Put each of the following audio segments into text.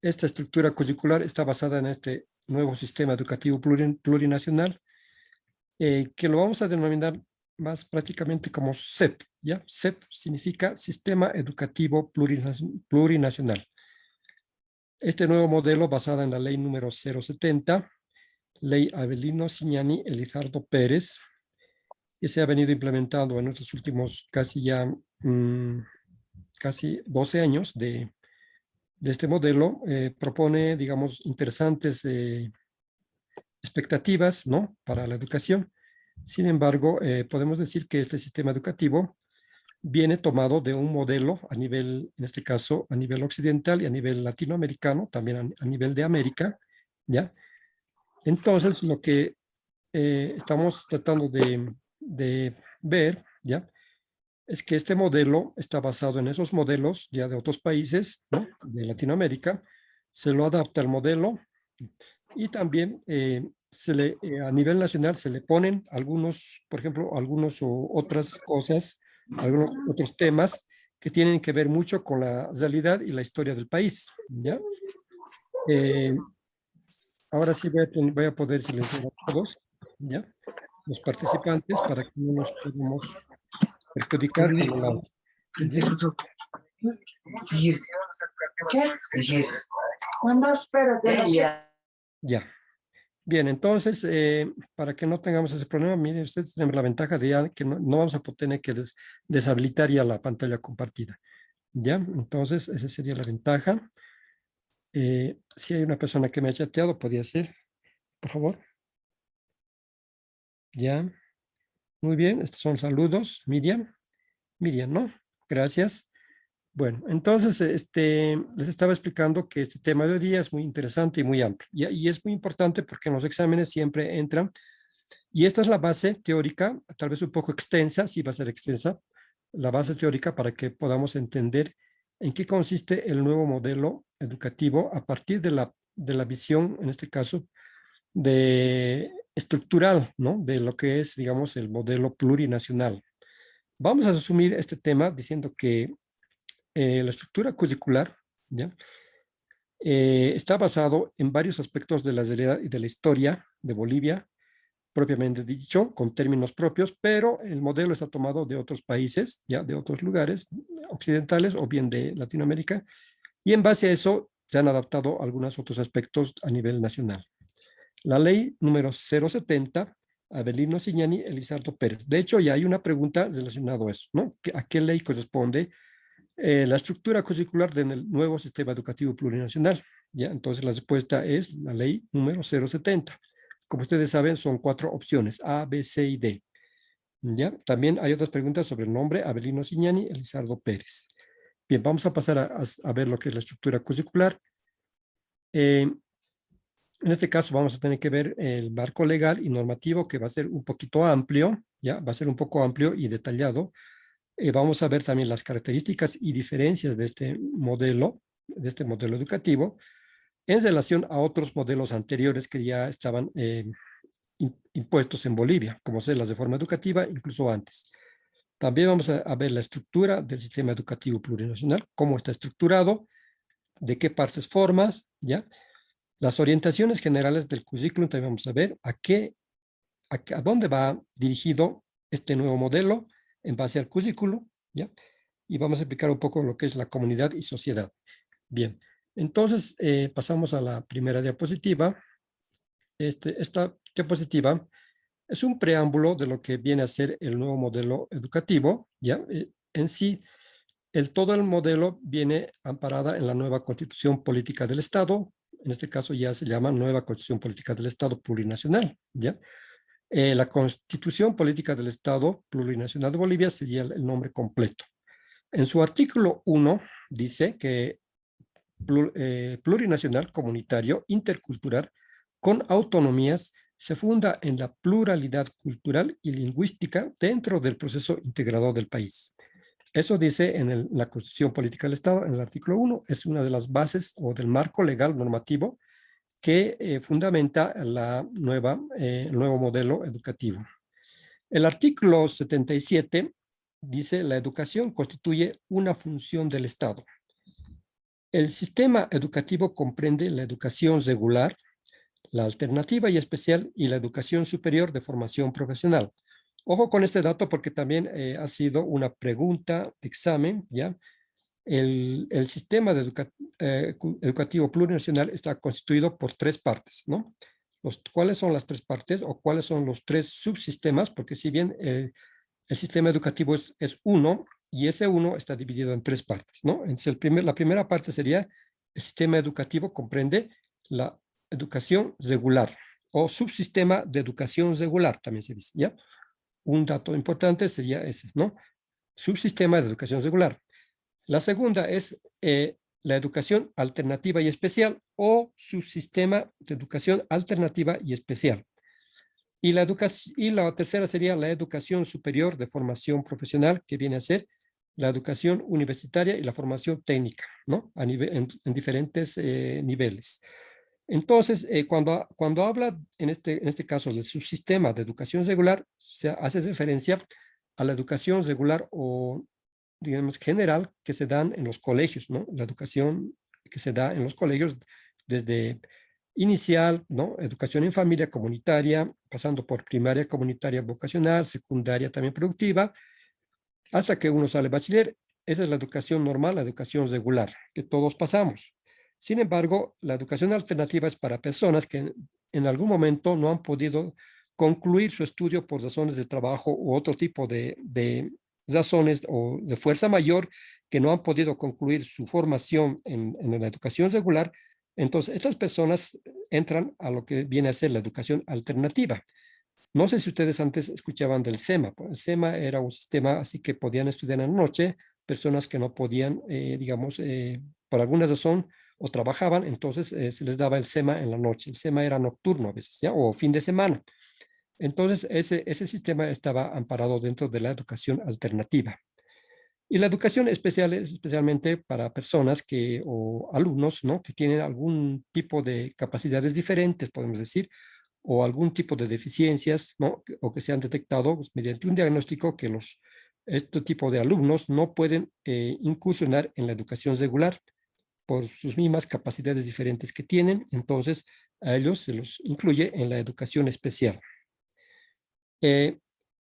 esta estructura curricular está basada en este nuevo sistema educativo plurinacional, que lo vamos a denominar más prácticamente como SEP, ¿ya? SEP significa Sistema Educativo Plurinacional. Este nuevo modelo, basado en la ley número 070, ley Avelino Cignani Elizardo Pérez, que se ha venido implementando en estos últimos casi 12 años de este modelo, propone, digamos, interesantes expectativas, ¿no?, para la educación. Sin embargo, podemos decir que este sistema educativo viene tomado de un modelo a nivel, en este caso, a nivel occidental y a nivel latinoamericano, también a nivel de América, ¿ya? Entonces, lo que estamos tratando de ver, ¿ya?, es que este modelo está basado en esos modelos ya de otros países, ¿no?, de Latinoamérica. Se lo adapta al modelo y también a nivel nacional se le ponen algunos, por ejemplo, algunos o otras cosas, algunos otros temas que tienen que ver mucho con la realidad y la historia del país, ¿ya? Eh, Ahora sí voy a poder silenciar a todos, ¿ya?, los participantes, para que no nos podamos perjudicar en el audio, ¿ya? Ya. Bien, entonces, para que no tengamos ese problema, miren ustedes, tenemos la ventaja de ya que no vamos a tener que deshabilitar ya la pantalla compartida. ¿Ya? Entonces, esa sería la ventaja. Si hay una persona que me ha chateado, podría ser, por favor. Ya. Muy bien, estos son saludos. Miriam. Miriam, ¿no? Gracias. Bueno, entonces, les estaba explicando que este tema de hoy día es muy interesante y muy amplio. Y es muy importante porque en los exámenes siempre entran. Y esta es la base teórica, tal vez un poco extensa, sí va a ser extensa, la base teórica para que podamos entender en qué consiste el nuevo modelo educativo a partir de la visión, en este caso, de estructural, ¿no?, de lo que es, digamos, el modelo plurinacional. Vamos a resumir este tema diciendo que la estructura curricular, ¿ya?, está basado en varios aspectos de la realidad y de la historia de Bolivia, propiamente dicho, con términos propios, pero el modelo está tomado de otros países, ya de otros lugares occidentales o bien de Latinoamérica, y en base a eso se han adaptado algunos otros aspectos a nivel nacional. La ley número 070, Avelino Cignani Elizardo Pérez. De hecho, ya hay una pregunta relacionada a eso, ¿no? ¿A qué ley corresponde la estructura curricular del nuevo sistema educativo plurinacional? ¿Ya? Entonces, la respuesta es la ley número 070. Como ustedes saben, son 4 opciones, A, B, C y D. ¿Ya? También hay otras preguntas sobre el nombre, Avelino Cignani Elizardo Pérez. Bien, vamos a pasar a ver lo que es la estructura curricular. En este caso vamos a tener que ver el marco legal y normativo, que va a ser un poquito amplio, ¿ya? Va a ser un poco amplio y detallado. Vamos a ver también las características y diferencias de este modelo educativo en relación a otros modelos anteriores que ya estaban impuestos en Bolivia, como ser las de forma educativa, incluso antes. También vamos a ver la estructura del sistema educativo plurinacional, cómo está estructurado, de qué partes formas, ¿ya? Las orientaciones generales del currículum, también vamos a ver a dónde va dirigido este nuevo modelo en base al currículum, ¿ya? Y vamos a explicar un poco lo que es la comunidad y sociedad. Bien, entonces pasamos a la primera diapositiva. Esta diapositiva es un preámbulo de lo que viene a ser el nuevo modelo educativo, ¿ya? En sí, todo el modelo viene amparada en la nueva Constitución Política del Estado. En este caso ya se llama Nueva Constitución Política del Estado Plurinacional, ¿ya? La Constitución Política del Estado Plurinacional de Bolivia sería el nombre completo. En su artículo 1 dice que plurinacional, comunitario, intercultural, con autonomías, se funda en la pluralidad cultural y lingüística dentro del proceso integrador del país. Eso dice en la Constitución Política del Estado, en el artículo 1, es una de las bases o del marco legal normativo que fundamenta el nuevo modelo educativo. El artículo 77 dice: la educación constituye una función del Estado. El sistema educativo comprende la educación regular, la alternativa y especial y la educación superior de formación profesional. Ojo con este dato porque también ha sido una pregunta de examen, ¿ya? El sistema educativo plurinacional está constituido por tres partes, ¿no? ¿Cuáles son las tres partes o cuáles son los tres subsistemas? Porque si bien el sistema educativo es uno y ese uno está dividido en tres partes, ¿no? Entonces, la primera parte sería el sistema educativo comprende la educación regular o subsistema de educación regular, también se dice, ¿ya? Un dato importante sería ese, ¿no? Subsistema de educación regular. La segunda es la educación alternativa y especial o subsistema de educación alternativa y especial. Y la tercera sería la educación superior de formación profesional, que viene a ser la educación universitaria y la formación técnica, ¿no? En diferentes niveles. Entonces, cuando habla en este caso del subsistema de educación regular, se hace referencia a la educación regular o, digamos, general que se dan en los colegios, ¿no? La educación que se da en los colegios desde inicial, ¿no? Educación en familia comunitaria, pasando por primaria comunitaria vocacional, secundaria también productiva, hasta que uno sale bachiller. Esa es la educación normal, la educación regular, que todos pasamos. Sin embargo, la educación alternativa es para personas que en algún momento no han podido concluir su estudio por razones de trabajo u otro tipo de razones o de fuerza mayor, que no han podido concluir su formación en la educación regular. Entonces, estas personas entran a lo que viene a ser la educación alternativa. No sé si ustedes antes escuchaban del SEMA. El SEMA era un sistema así que podían estudiar en la noche, personas que no podían, digamos, por alguna razón, o trabajaban, entonces se les daba el SEMA en la noche. El SEMA era nocturno a veces, ¿ya? O fin de semana. Entonces, ese sistema estaba amparado dentro de la educación alternativa. Y la educación especial es especialmente para personas o alumnos, ¿no? Que tienen algún tipo de capacidades diferentes, podemos decir, o algún tipo de deficiencias, ¿no? O que se han detectado pues, mediante un diagnóstico que este tipo de alumnos no pueden incursionar en la educación regular por sus mismas capacidades diferentes que tienen, entonces a ellos se los incluye en la educación especial. Eh,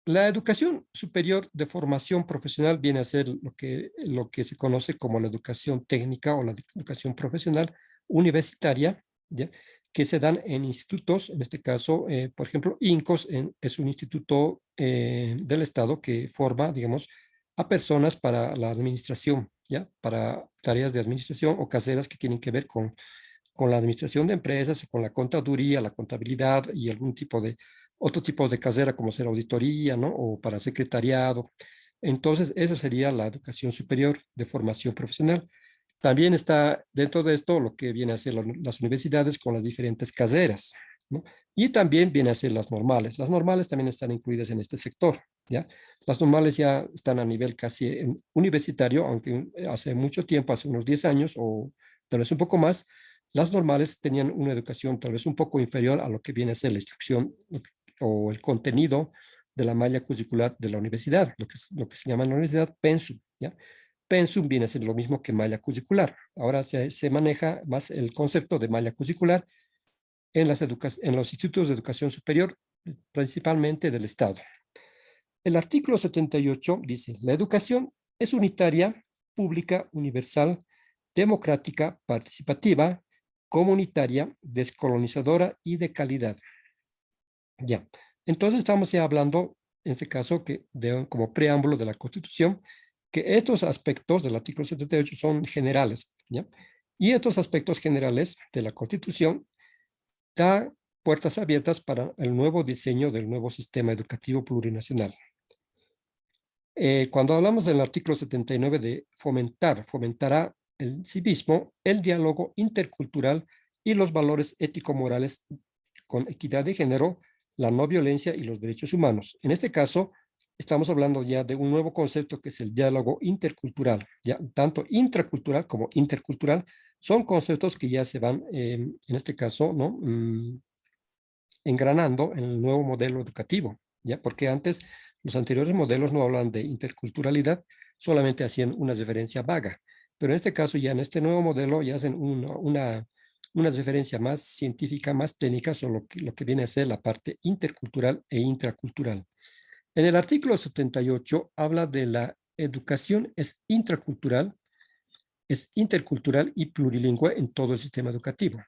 la educación superior de formación profesional viene a ser lo que se conoce como la educación técnica o la educación profesional universitaria, ¿ya? Que se dan en institutos, en este caso, por ejemplo, INCOS es un instituto del Estado que forma, digamos, a personas para la administración, ¿ya? Para tareas de administración o caseras que tienen que ver con la administración de empresas, con la contaduría, la contabilidad y otro tipo de carrera como ser auditoría, ¿no? O para secretariado. Entonces, esa sería la educación superior de formación profesional. También está dentro de esto lo que viene a ser las universidades con las diferentes carreras, ¿no? Y también viene a ser las normales. Las normales también están incluidas en este sector, ¿ya? Las normales ya están a nivel casi universitario, aunque hace mucho tiempo, hace unos 10 años o tal vez un poco más, las normales tenían una educación tal vez un poco inferior a lo que viene a ser la instrucción o el contenido de la malla curricular de la universidad, lo que se llama en la universidad pensum, ¿ya? Pensum viene a ser lo mismo que malla curricular. Ahora se maneja más el concepto de malla curricular en los institutos de educación superior, principalmente del Estado. El artículo 78 dice, la educación es unitaria, pública, universal, democrática, participativa, comunitaria, descolonizadora y de calidad. Ya, entonces estamos ya hablando, en este caso, como preámbulo de la Constitución, que estos aspectos del artículo 78 son generales, ¿ya? Y estos aspectos generales de la Constitución dan puertas abiertas para el nuevo diseño del nuevo sistema educativo plurinacional. Cuando hablamos del artículo 79 de fomentará el civismo, el diálogo intercultural y los valores ético-morales con equidad de género, la no violencia y los derechos humanos. En este caso, estamos hablando ya de un nuevo concepto que es el diálogo intercultural, ya tanto intracultural como intercultural, son conceptos que ya se van, en este caso, ¿no? Engranando en el nuevo modelo educativo, ¿ya? Porque antes los anteriores modelos no hablan de interculturalidad, solamente hacían una referencia vaga, Pero en este caso, ya en este nuevo modelo, ya hacen una referencia más científica, más técnica sobre lo que viene a ser la parte intercultural e intracultural. En el artículo 78 habla de la educación es intercultural y plurilingüe en todo el sistema educativo.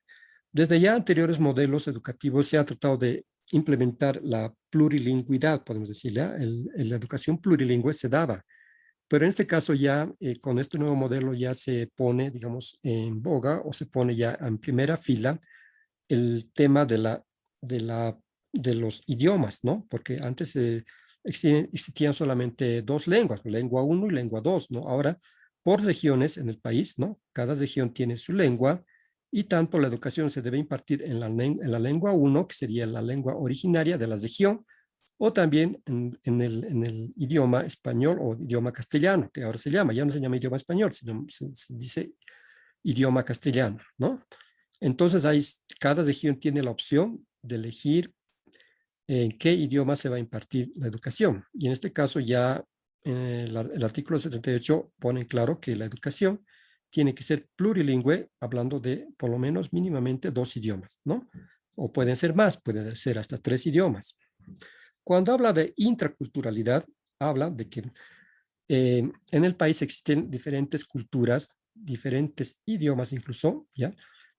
Desde ya anteriores modelos educativos se ha tratado de implementar la plurilingüidad, podemos decir, ¿ya? La educación plurilingüe se daba, pero en este caso ya con este nuevo modelo ya se pone, digamos, en boga o se pone ya en primera fila el tema de los idiomas, ¿no? Porque antes existían solamente dos lenguas, lengua 1 y lengua 2, ¿no? Ahora, por regiones en el país, ¿no? Cada región tiene su lengua y tanto la educación se debe impartir en la lengua 1, que sería la lengua originaria de la región, o también en el idioma español o idioma castellano, que ahora se llama, ya no se llama idioma español, sino se dice idioma castellano, ¿no? Entonces, ahí cada región tiene la opción de elegir en qué idioma se va a impartir la educación. Y en este caso ya el artículo 78 pone claro que la educación tiene que ser plurilingüe, hablando de por lo menos mínimamente dos idiomas, ¿no? O pueden ser más, pueden ser hasta tres idiomas. Cuando habla de intraculturalidad, habla de que en el país existen diferentes culturas, diferentes idiomas incluso, ¿ya?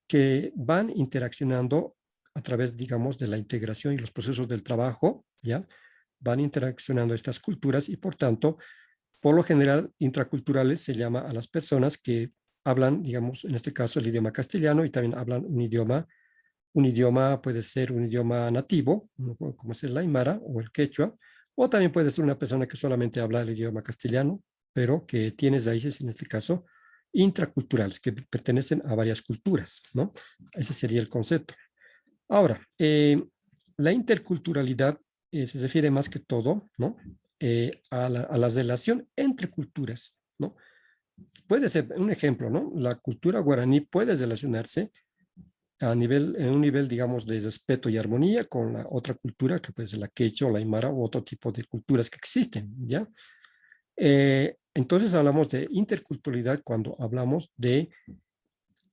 Que van interaccionando a través, digamos, de la integración y los procesos del trabajo, ¿ya? Van interaccionando estas culturas y por tanto, por lo general, intraculturales se llama a las personas que hablan, digamos, en este caso el idioma castellano y también hablan un idioma puede ser un idioma nativo, como es el aymara o el quechua, o también puede ser una persona que solamente habla el idioma castellano, pero que tiene raíces, en este caso, intraculturales, que pertenecen a varias culturas, ¿no? Ese sería el concepto. Ahora, la interculturalidad se refiere más que todo, ¿no? A la relación entre culturas, ¿no? Puede ser un ejemplo, ¿no? La cultura guaraní puede relacionarse en un nivel, digamos, de respeto y armonía con la otra cultura, que puede ser la quechua o la aymara u otro tipo de culturas que existen, ¿ya? Entonces hablamos de interculturalidad cuando hablamos de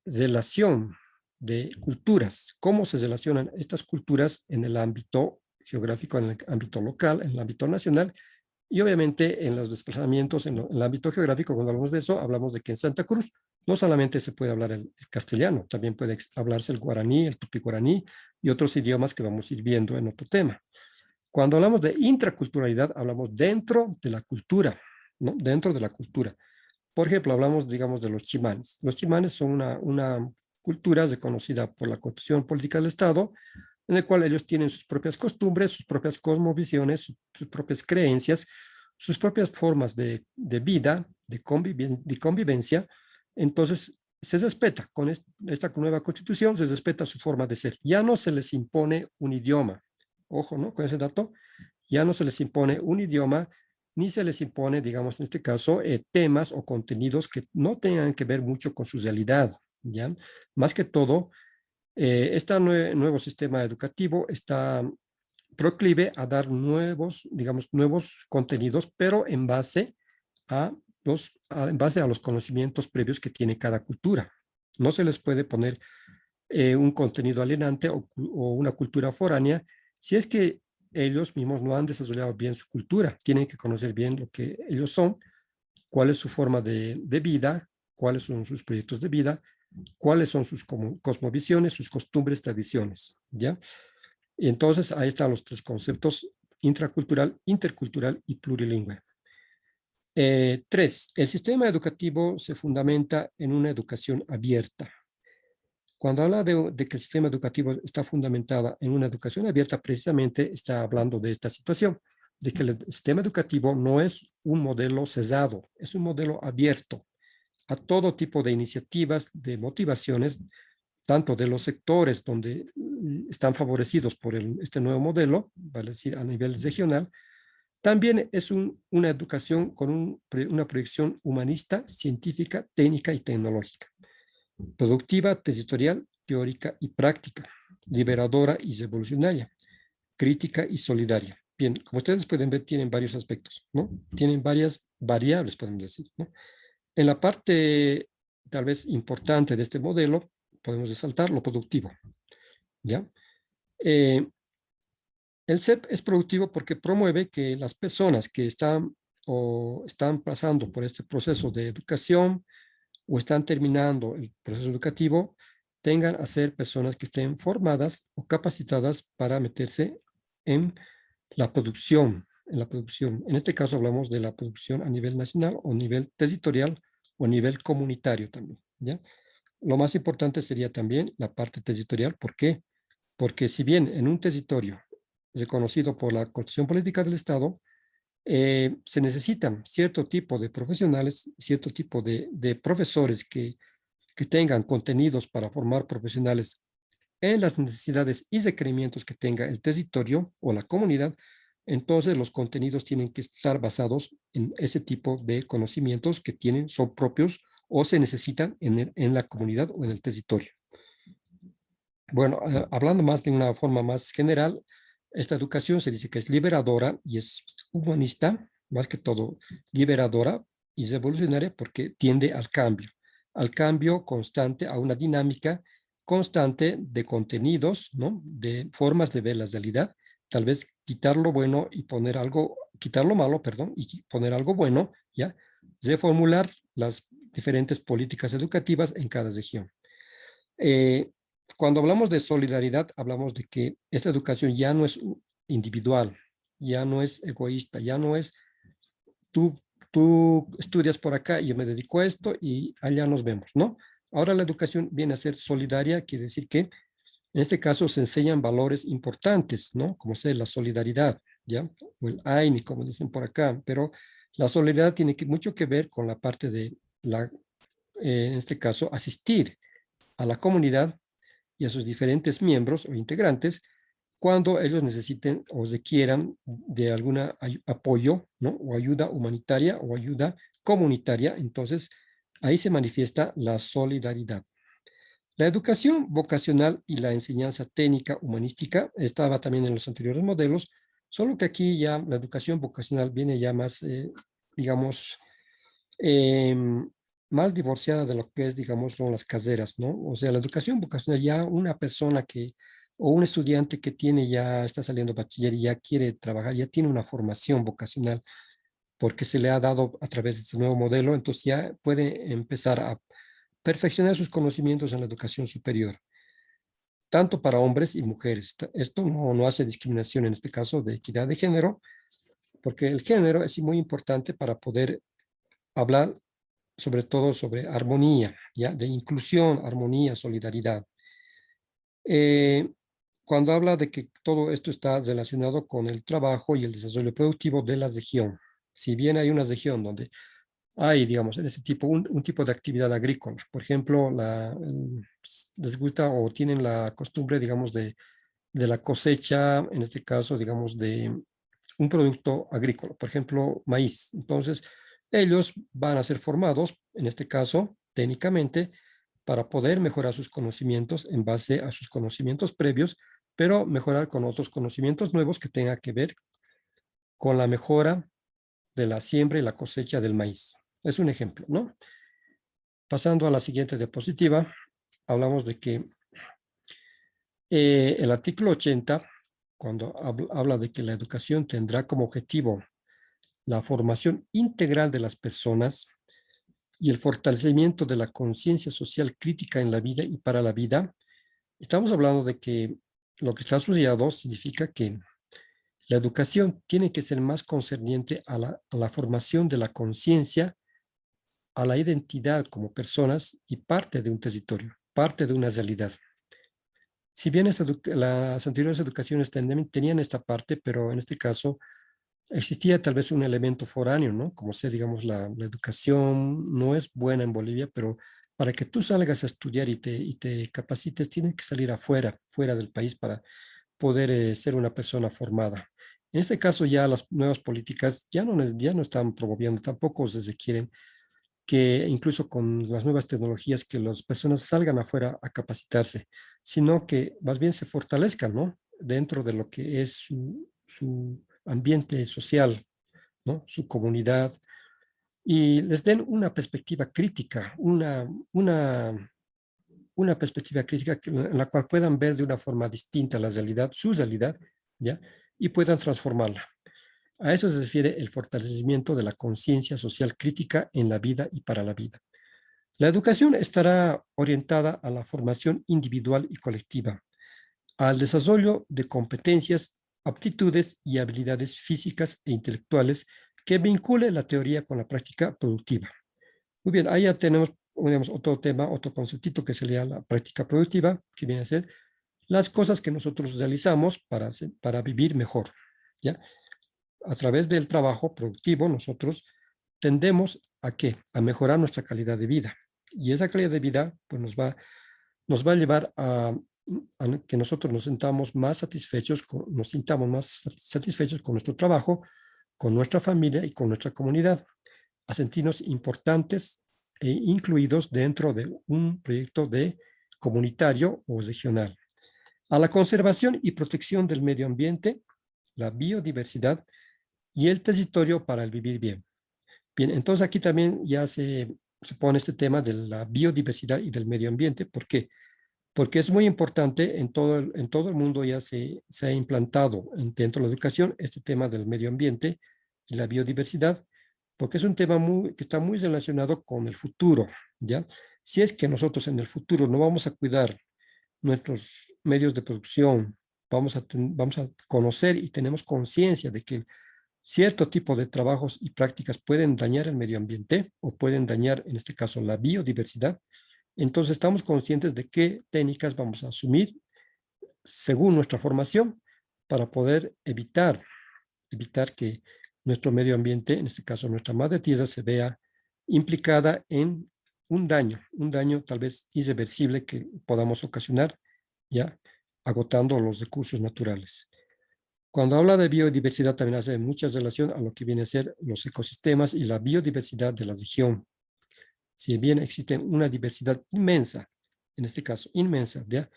relación de culturas, cómo se relacionan estas culturas en el ámbito geográfico, en el ámbito local, en el ámbito nacional y obviamente en los desplazamientos en el ámbito geográfico. Cuando hablamos de eso, hablamos de que en Santa Cruz no solamente se puede hablar el castellano, también puede hablarse el guaraní, el tupi-guaraní y otros idiomas que vamos a ir viendo en otro tema. Cuando hablamos de intraculturalidad, hablamos dentro de la cultura, ¿no? Dentro de la cultura. Por ejemplo, hablamos, digamos, de los chimanes. Los chimanes son una cultura reconocida por la Constitución Política del Estado, en el cual ellos tienen sus propias costumbres, sus propias cosmovisiones, sus propias creencias, sus propias formas de vida, de convivencia. Entonces, se respeta con esta nueva constitución, se respeta su forma de ser. Ya no se les impone un idioma. Ojo, ¿no? Con ese dato, ya no se les impone un idioma, ni se les impone, digamos, en este caso, temas o contenidos que no tengan que ver mucho con su realidad, ¿ya? Más que todo, este nuevo sistema educativo está proclive a dar nuevos, digamos, nuevos contenidos, pero a en base a los conocimientos previos que tiene cada cultura. No se les puede poner un contenido alienante o una cultura foránea si es que ellos mismos no han desarrollado bien su cultura. Tienen que conocer bien lo que ellos son, cuál es su forma de vida, cuáles son sus proyectos de vida, cuáles son sus cosmovisiones, sus costumbres, tradiciones, ¿ya? Y entonces ahí están los tres conceptos: intracultural, intercultural y plurilingüe. Tres, el sistema educativo se fundamenta en una educación abierta. Cuando habla de que el sistema educativo está fundamentado en una educación abierta, precisamente está hablando de esta situación, de que el sistema educativo no es un modelo cerrado, es un modelo abierto a todo tipo de iniciativas, de motivaciones, tanto de los sectores donde están favorecidos por este nuevo modelo, vale decir, a nivel regional. También es una educación con una proyección humanista, científica, técnica y tecnológica, productiva, territorial, teórica y práctica, liberadora y revolucionaria, crítica y solidaria. Bien, como ustedes pueden ver, tienen varios aspectos, ¿no? Tienen varias variables, podemos decir, ¿no? En la parte tal vez importante de este modelo, podemos resaltar lo productivo, ¿ya? El CEP es productivo porque promueve que las personas que están o están pasando por este proceso de educación o están terminando el proceso educativo tengan a ser personas que estén formadas o capacitadas para meterse en la producción, en la producción. En este caso hablamos de la producción a nivel nacional o nivel territorial o a nivel comunitario también, ¿ya? Lo más importante sería también la parte territorial. ¿Por qué? Porque si bien en un territorio reconocido por la Constitución Política del Estado, se necesitan cierto tipo de profesionales, cierto tipo de profesores que tengan contenidos para formar profesionales en las necesidades y requerimientos que tenga el territorio o la comunidad, entonces los contenidos tienen que estar basados en ese tipo de conocimientos que tienen, son propios o se necesitan en la comunidad o en el territorio. Bueno, hablando más de una forma más general, esta educación se dice que es liberadora y es humanista, más que todo liberadora y revolucionaria porque tiende al cambio constante, a una dinámica constante de contenidos, ¿no? De formas de ver la realidad, tal vez quitar lo bueno y poner algo, quitar lo malo, perdón, y poner algo bueno, ¿ya? Reformular las diferentes políticas educativas en cada región. Eh, Cuando hablamos de solidaridad, hablamos de que esta educación ya no es individual, ya no es egoísta, ya no es tú, tú estudias por acá y yo me dedico a esto y allá nos vemos, ¿no? Ahora la educación viene a ser solidaria, quiere decir que en este caso se enseñan valores importantes, ¿no? Como ser la solidaridad, ¿ya? O el AINI, como dicen por acá, pero la solidaridad tiene mucho que ver con la parte de la, en este caso, asistir a la comunidad y a sus diferentes miembros o integrantes cuando ellos necesiten o requieran de algún apoyo, ¿no? O ayuda humanitaria o ayuda comunitaria. Entonces, ahí se manifiesta la solidaridad. La educación vocacional y la enseñanza técnica humanística estaba también en los anteriores modelos, solo que aquí ya la educación vocacional viene ya más, digamos, eh, más divorciada de lo que es, digamos, son las carreras, ¿no? O sea, la educación vocacional, ya una persona que, o un estudiante que tiene, ya está saliendo bachiller y ya quiere trabajar, ya tiene una formación vocacional porque se le ha dado a través de este nuevo modelo, entonces ya puede empezar a perfeccionar sus conocimientos en la educación superior, tanto para hombres y mujeres. Esto no hace discriminación en este caso de equidad de género, porque el género es muy importante para poder hablar sobre todo sobre armonía, ¿ya? De inclusión, armonía, solidaridad. Eh, Cuando habla de que todo esto está relacionado con el trabajo y el desarrollo productivo de la región, si bien hay una región donde hay, digamos, en este tipo, un tipo de actividad agrícola, por ejemplo, les gusta o tienen la costumbre, digamos, de la cosecha, en este caso, digamos, de un producto agrícola, por ejemplo, maíz. Entonces, ellos van a ser formados, en este caso, técnicamente, para poder mejorar sus conocimientos en base a sus conocimientos previos, pero mejorar con otros conocimientos nuevos que tengan que ver con la mejora de la siembra y la cosecha del maíz. Es un ejemplo, ¿no? Pasando a la siguiente diapositiva, hablamos de que el artículo 80, cuando habla de que la educación tendrá como objetivo la formación integral de las personas y el fortalecimiento de la conciencia social crítica en la vida y para la vida, estamos hablando de que lo que está asociado significa que la educación tiene que ser más concerniente a la formación de la conciencia, a la identidad como personas y parte de un territorio, parte de una realidad. Si bien las anteriores educaciones tenían esta parte, pero en este caso existía tal vez un elemento foráneo, ¿no? Como sea, digamos, la educación no es buena en Bolivia, pero para que tú salgas a estudiar y te capacites, tienes que salir afuera, fuera del país para poder ser una persona formada. En este caso ya las nuevas políticas ya no están promoviendo, tampoco se requieren que incluso con las nuevas tecnologías que las personas salgan afuera a capacitarse, sino que más bien se fortalezcan, ¿no? Dentro de lo que es su ambiente social, ¿no? Su comunidad, y les den una perspectiva crítica, una perspectiva crítica en la cual puedan ver de una forma distinta la realidad, su realidad, ¿ya? Y puedan transformarla. A eso se refiere el fortalecimiento de la conciencia social crítica en la vida y para la vida. La educación estará orientada a la formación individual y colectiva, al desarrollo de competencias, aptitudes y habilidades físicas e intelectuales que vincule la teoría con la práctica productiva. Muy bien, ahí ya tenemos otro tema, otro conceptito que sería la práctica productiva, que viene a ser las cosas que nosotros realizamos para vivir mejor, ¿ya? A través del trabajo productivo, nosotros tendemos a ¿qué? A mejorar nuestra calidad de vida. Y esa calidad de vida pues, nos va a llevar a que nosotros nos sintamos más satisfechos, nos sintamos más satisfechos con nuestro trabajo, con nuestra familia y con nuestra comunidad, a sentirnos importantes e incluidos dentro de un proyecto comunitario o regional. A la conservación y protección del medio ambiente, la biodiversidad y el territorio para el vivir bien. Bien, entonces aquí también ya se pone este tema de la biodiversidad y del medio ambiente. ¿Por qué? Porque es muy importante, en todo el mundo ya se ha implantado dentro de la educación este tema del medio ambiente y la biodiversidad, porque es un tema que está muy relacionado con el futuro, ¿ya? Si es que nosotros en el futuro no vamos a cuidar nuestros medios de producción, vamos a conocer y tenemos conciencia de que cierto tipo de trabajos y prácticas pueden dañar el medio ambiente o pueden dañar, en este caso, la biodiversidad, entonces estamos conscientes de qué técnicas vamos a asumir según nuestra formación para poder evitar que nuestro medio ambiente, en este caso nuestra madre tierra, se vea implicada en un daño tal vez irreversible que podamos ocasionar ya agotando los recursos naturales. Cuando habla de biodiversidad también hace mucha relación a lo que viene a ser los ecosistemas y la biodiversidad de la región. Si bien existe una diversidad inmensa, en este caso inmensa, de,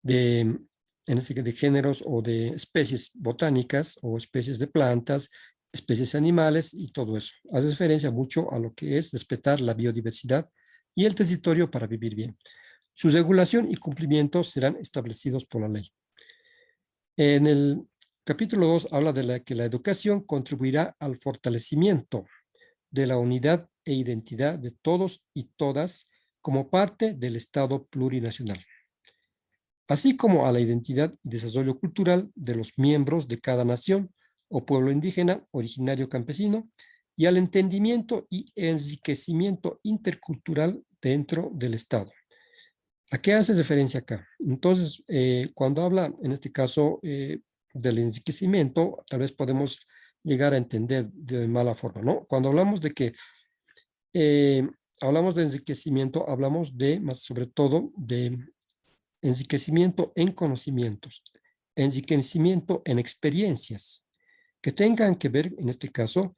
de géneros o de especies botánicas o especies de plantas, especies animales y todo eso. Hace referencia mucho a lo que es respetar la biodiversidad y el territorio para vivir bien. Su regulación y cumplimiento serán establecidos por la ley. En el capítulo 2 habla de que la educación contribuirá al fortalecimiento de la unidad e identidad de todos y todas como parte del Estado plurinacional, así como a la identidad y desarrollo cultural de los miembros de cada nación o pueblo indígena, originario campesino, y al entendimiento y enriquecimiento intercultural dentro del Estado. ¿A qué hace referencia acá? Entonces, cuando habla, en este caso, del enriquecimiento, tal vez podemos llegar a entender de mala forma, ¿no? Cuando hablamos de que hablamos de enriquecimiento, hablamos de, más sobre todo, de enriquecimiento en conocimientos, enriquecimiento en experiencias que tengan que ver, en este caso,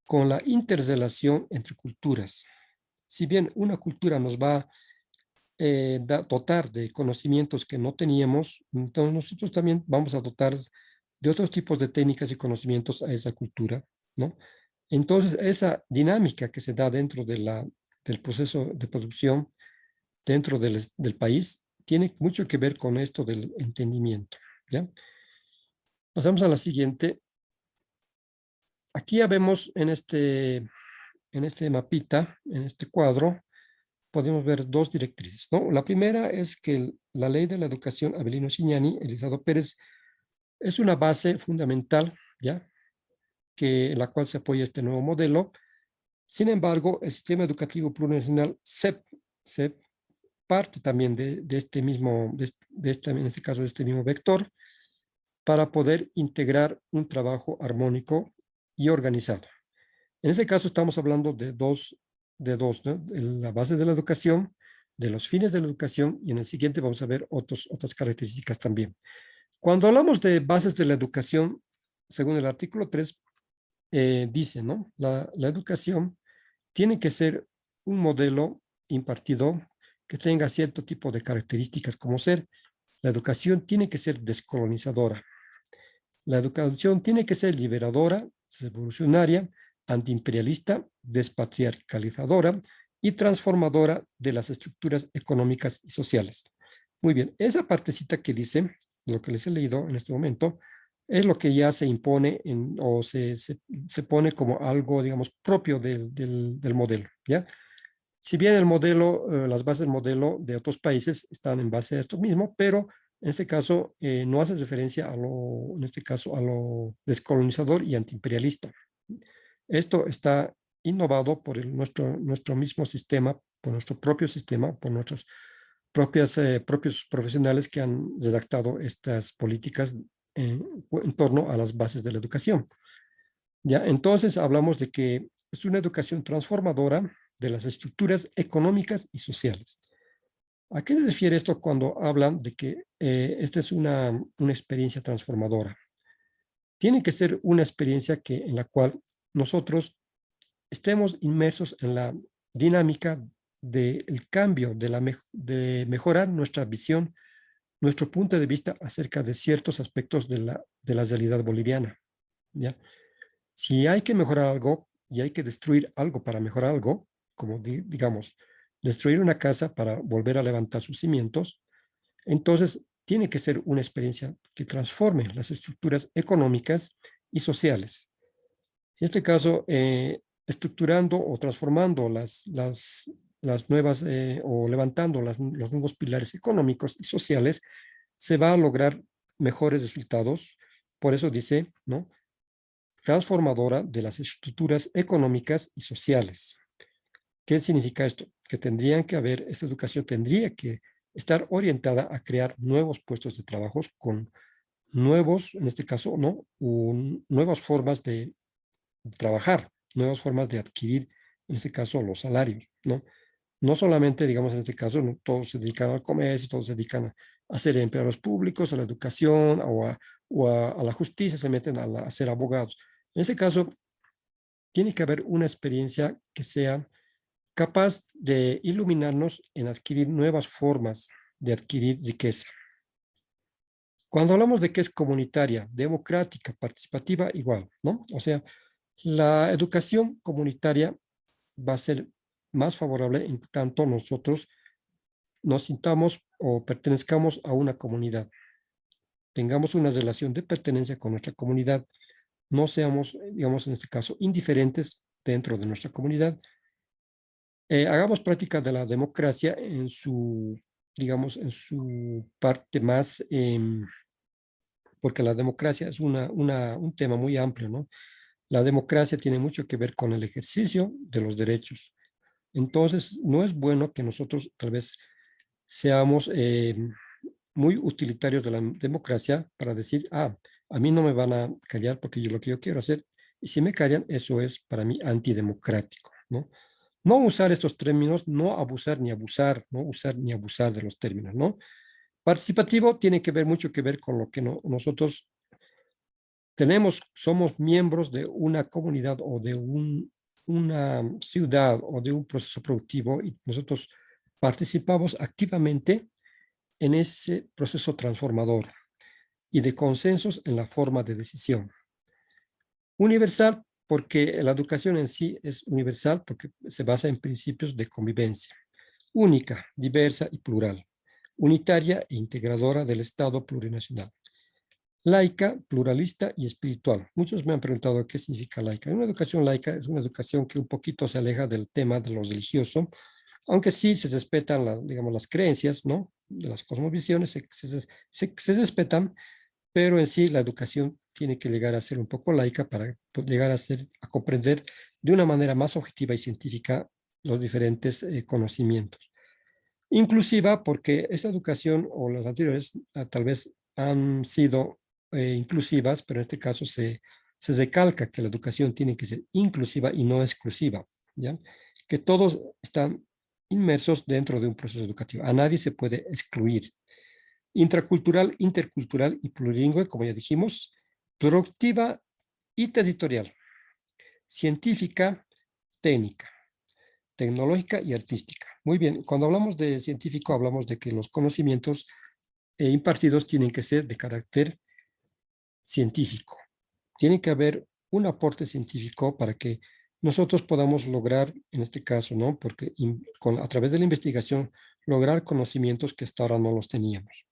con la interrelación entre culturas. Si bien una cultura nos va a dotar de conocimientos que no teníamos, entonces nosotros también vamos a dotar de otros tipos de técnicas y conocimientos a esa cultura, ¿no? Entonces, esa dinámica que se da dentro del proceso de producción dentro del país tiene mucho que ver con esto del entendimiento, ¿ya? Pasamos a la siguiente. Aquí ya vemos en este mapita, en este cuadro, podemos ver dos directrices, ¿no? La primera es que la ley de la educación Avelino Cignani, Elizardo Pérez, es una base fundamental, ¿ya? En la cual se apoya este nuevo modelo. Sin embargo, el sistema educativo plurinacional CEP parte también de este mismo, en este caso, de este mismo vector, para poder integrar un trabajo armónico y organizado. En este caso estamos hablando de dos, ¿no? La base de la educación, de los fines de la educación, y en el siguiente vamos a ver otras características también. Cuando hablamos de bases de la educación, según el artículo 3, dice, ¿no? La educación tiene que ser un modelo impartido que tenga cierto tipo de características como ser, la educación tiene que ser descolonizadora, la educación tiene que ser liberadora, revolucionaria, antiimperialista, despatriarcalizadora y transformadora de las estructuras económicas y sociales. Muy bien, esa partecita que dice, lo que les he leído en este momento, es lo que ya se impone o se pone como algo, digamos, propio del modelo, ¿ya? Si bien el modelo, las bases del modelo de otros países están en base a esto mismo, pero en este caso no hace referencia en este caso, a lo descolonizador y antiimperialista. Esto está innovado por nuestro mismo sistema, por nuestro propio sistema, por nuestros propios profesionales que han redactado estas políticas en torno a las bases de la educación. Ya, entonces hablamos de que es una educación transformadora de las estructuras económicas y sociales. ¿A qué se refiere esto cuando hablan de que esta es una experiencia transformadora? Tiene que ser una experiencia en la cual nosotros estemos inmersos en la dinámica del cambio, de mejorar nuestra visión, nuestro punto de vista acerca de ciertos aspectos de la realidad boliviana, ¿ya? Si hay que mejorar algo y hay que destruir algo para mejorar algo, como digamos, destruir una casa para volver a levantar sus cimientos, entonces tiene que ser una experiencia que transforme las estructuras económicas y sociales. En este caso, estructurando o transformando las nuevas o levantando los nuevos pilares económicos y sociales, se va a lograr mejores resultados. Por eso dice, ¿no? Transformadora de las estructuras económicas y sociales. ¿Qué significa esto? Que esta educación tendría que estar orientada a crear nuevos puestos de trabajo con nuevos, en este caso, ¿no? Nuevas formas de trabajar, nuevas formas de adquirir, en este caso, los salarios, ¿no? No solamente, digamos, en este caso, no, todos se dedican al comercio, todos se dedican a ser empleados públicos, a la educación a la justicia, se meten a ser abogados. En este caso, tiene que haber una experiencia que sea capaz de iluminarnos en adquirir nuevas formas de adquirir riqueza. Cuando hablamos de que es comunitaria, democrática, participativa, igual, ¿no? O sea, la educación comunitaria va a ser más favorable en tanto nosotros nos sintamos o pertenezcamos a una comunidad, tengamos una relación de pertenencia con nuestra comunidad, no seamos, digamos, en este caso, indiferentes dentro de nuestra comunidad. Hagamos práctica de la democracia digamos, en su parte más, porque la democracia es un tema muy amplio, ¿no? La democracia tiene mucho que ver con el ejercicio de los derechos. Entonces, no es bueno que nosotros tal vez seamos muy utilitarios de la democracia para decir, a mí no me van a callar porque lo que yo quiero hacer, y si me callan, eso es para mí antidemocrático, ¿no? No usar estos términos, no abusar ni abusar, no usar ni abusar de los términos, ¿no? Participativo tiene que ver mucho que ver con lo que nosotros somos miembros de una comunidad o de una ciudad o de un proceso productivo y nosotros participamos activamente en ese proceso transformador y de consensos en la forma de decisión. Universal, porque la educación en sí es universal, porque se basa en principios de convivencia. Única, diversa y plural. Unitaria e integradora del Estado plurinacional. Laica, pluralista y espiritual. Muchos me han preguntado qué significa laica. Una educación laica es una educación que un poquito se aleja del tema de lo religioso, aunque sí se respetan, digamos, las creencias, ¿no? De las cosmovisiones se respetan, pero en sí la educación tiene que llegar a ser un poco laica para llegar a comprender de una manera más objetiva y científica los diferentes conocimientos. Inclusiva porque esta educación o las anteriores tal vez han sido inclusivas, pero en este caso se recalca que la educación tiene que ser inclusiva y no exclusiva, ¿ya? Que todos están inmersos dentro de un proceso educativo. A nadie se puede excluir. Intracultural, intercultural y plurilingüe, como ya dijimos, productiva y territorial, científica, técnica, tecnológica y artística. Muy bien, cuando hablamos de científico, hablamos de que los conocimientos impartidos tienen que ser de carácter científico. Tiene que haber un aporte científico para que nosotros podamos lograr, en este caso, ¿no? Porque a través de la investigación, lograr conocimientos que hasta ahora no los teníamos.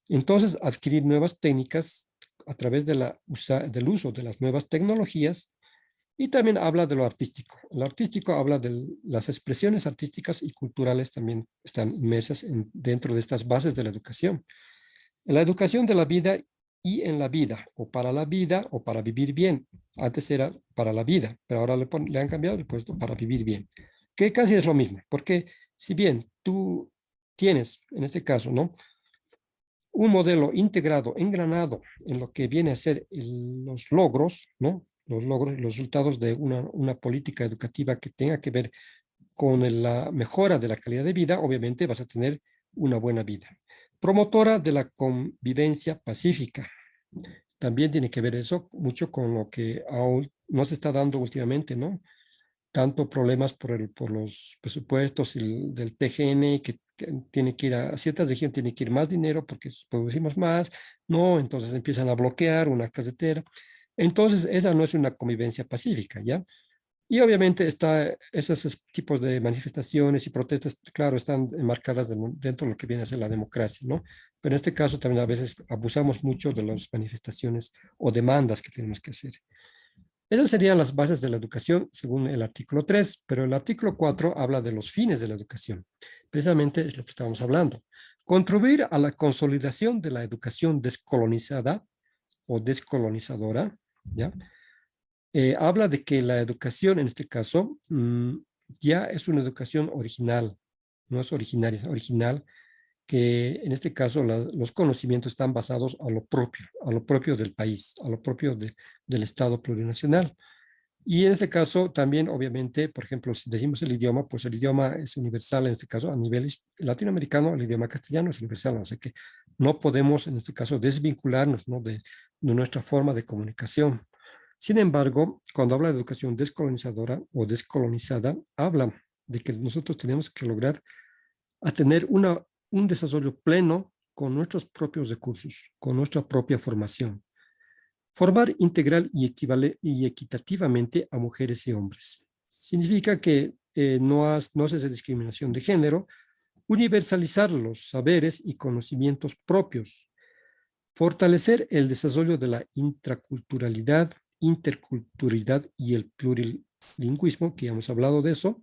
Entonces, adquirir nuevas técnicas a través de del uso de las nuevas tecnologías. Y también habla de lo artístico. Lo artístico habla de las expresiones artísticas y culturales también están inmersas dentro de estas bases de la educación. En la educación de la vida y en la vida, o para la vida o para vivir bien. Antes era para la vida, pero ahora le han cambiado el puesto para vivir bien, que casi es lo mismo, porque si bien tú tienes, en este caso, ¿no? Un modelo integrado, engranado en lo que viene a ser los logros, ¿no? Los logros, los resultados de una política educativa que tenga que ver con la mejora de la calidad de vida, obviamente vas a tener una buena vida. Promotora de la convivencia pacífica. También tiene que ver eso mucho con lo que aún no se está dando últimamente, ¿no? Tanto problemas por los presupuestos del TGN, que tiene que ir a ciertas regiones, tiene que ir más dinero porque producimos más, ¿no? Entonces empiezan a bloquear una carretera. Entonces, esa no es una convivencia pacífica, ¿ya? Y obviamente esos tipos de manifestaciones y protestas, claro, están enmarcadas dentro de lo que viene a ser la democracia, ¿no? Pero en este caso también a veces abusamos mucho de las manifestaciones o demandas que tenemos que hacer. Esas serían las bases de la educación según el artículo 3, pero el artículo 4 habla de los fines de la educación. Precisamente es lo que estábamos hablando. Contribuir a la consolidación de la educación descolonizada o descolonizadora, ¿ya? Habla de que la educación, en este caso, ya es una educación original, no es originaria, es original, que en este caso los conocimientos están basados a lo propio del país, a lo propio del Estado plurinacional. Y en este caso también, obviamente, por ejemplo, si decimos el idioma, pues el idioma es universal, en este caso a nivel latinoamericano, el idioma castellano es universal, así que no podemos, en este caso, desvincularnos, ¿no? de nuestra forma de comunicación. Sin embargo, cuando habla de educación descolonizadora o descolonizada, habla de que nosotros tenemos que lograr a tener un desarrollo pleno con nuestros propios recursos, con nuestra propia formación. Formar integral y equitativamente a mujeres y hombres. Significa que no hace discriminación de género, universalizar los saberes y conocimientos propios, fortalecer el desarrollo de la intraculturalidad, interculturalidad y el plurilingüismo, que ya hemos hablado de eso,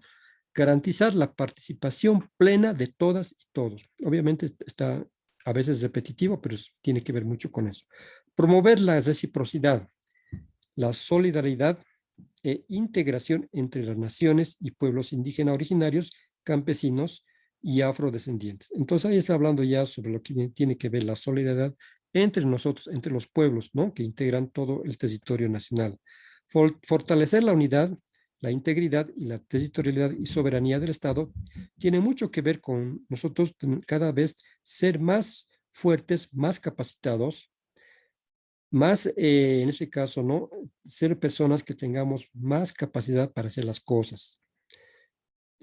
garantizar la participación plena de todas y todos. Obviamente está a veces repetitivo, pero tiene que ver mucho con eso. Promover la reciprocidad, la solidaridad e integración entre las naciones y pueblos indígenas originarios, campesinos y afrodescendientes. Entonces ahí está hablando ya sobre lo que tiene que ver la solidaridad entre nosotros, entre los pueblos, ¿no? Que integran todo el territorio nacional. Fortalecer la unidad, la integridad y la territorialidad y soberanía del Estado tiene mucho que ver con nosotros cada vez ser más fuertes, más capacitados, más, en este caso, ¿no? Ser personas que tengamos más capacidad para hacer las cosas.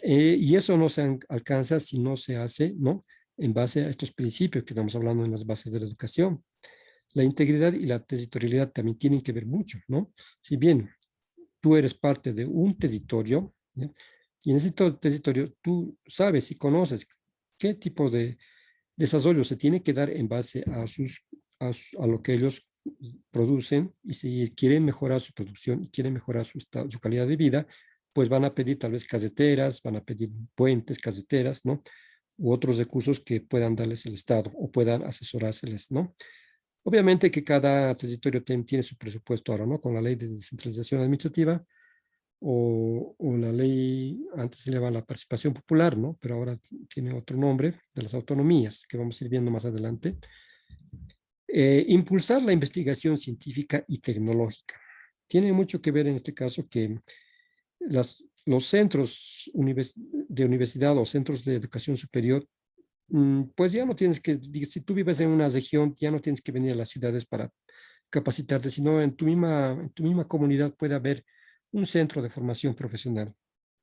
Y eso no se alcanza si no se hace, ¿no? En base a estos principios que estamos hablando en las bases de la educación. La integridad y la territorialidad también tienen que ver mucho, ¿no? Si bien tú eres parte de un territorio, ¿ya? Y en ese territorio tú sabes y conoces qué tipo de desarrollo se tiene que dar en base a lo que ellos producen, y si quieren mejorar su producción y quieren mejorar su calidad de vida, pues van a pedir tal vez carreteras, van a pedir puentes, carreteras, ¿no? U otros recursos que puedan darles el Estado o puedan asesorárseles, ¿no? Obviamente que cada territorio tiene su presupuesto ahora, ¿no? Con la ley de descentralización administrativa o la ley, antes se llamaba la participación popular, ¿no? Pero ahora tiene otro nombre, de las autonomías, que vamos a ir viendo más adelante. Impulsar la investigación científica y tecnológica. Tiene mucho que ver en este caso que los centros de universidad o centros de educación superior, pues ya no tienes que, si tú vives en una región, ya no tienes que venir a las ciudades para capacitarte, sino en tu misma comunidad puede haber un centro de formación profesional.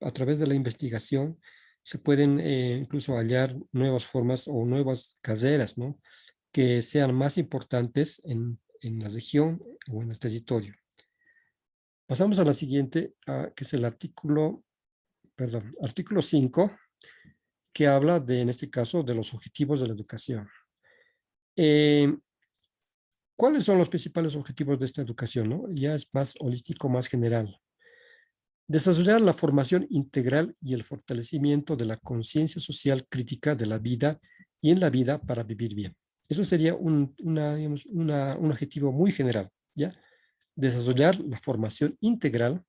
A través de la investigación se pueden incluso hallar nuevas formas o nuevas carreras, ¿no? Que sean más importantes en la región o en el territorio. Pasamos a la siguiente, que es el artículo 5, que habla de, en este caso, de los objetivos de la educación. Eh, ¿Cuáles son los principales objetivos de esta educación, no? Ya es más holístico, más general. Desarrollar la formación integral y el fortalecimiento de la conciencia social crítica de la vida y en la vida para vivir bien. Eso sería digamos, un objetivo muy general, ¿ya? Desarrollar la formación integral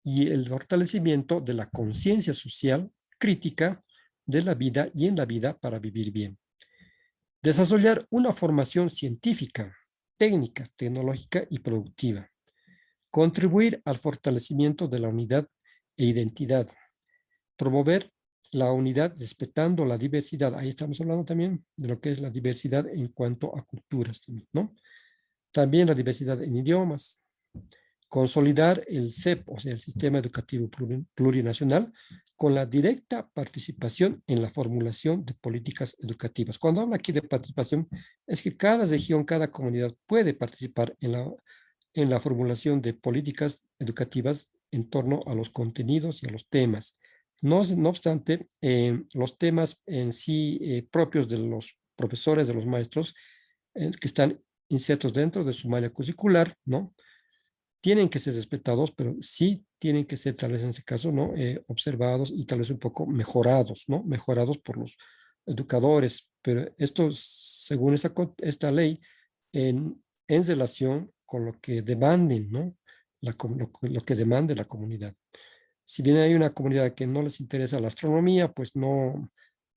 y el fortalecimiento de la conciencia social crítica de la vida y en la vida para vivir bien. Desarrollar una formación científica, técnica, tecnológica y productiva. Contribuir al fortalecimiento de la unidad e identidad. Promover la unidad respetando la diversidad. Ahí estamos hablando también de lo que es la diversidad en cuanto a culturas, ¿no? También la diversidad en idiomas. Consolidar el SEP, o sea, el Sistema Educativo Plurinacional, con la directa participación en la formulación de políticas educativas. Cuando hablo aquí de participación, es que cada región, cada comunidad puede participar en la formulación de políticas educativas en torno a los contenidos y a los temas. No obstante, los temas en sí propios de los profesores, de los maestros, que están insertos dentro de su malla curricular, ¿no? Tienen que ser respetados, pero sí tienen que ser, tal vez en ese caso, ¿no? Observados y tal vez un poco mejorados, ¿no? Mejorados por los educadores, pero esto, según esta ley, en relación con lo que demanden, ¿no? Lo que demande la comunidad. Si bien hay una comunidad que no les interesa la astronomía, pues no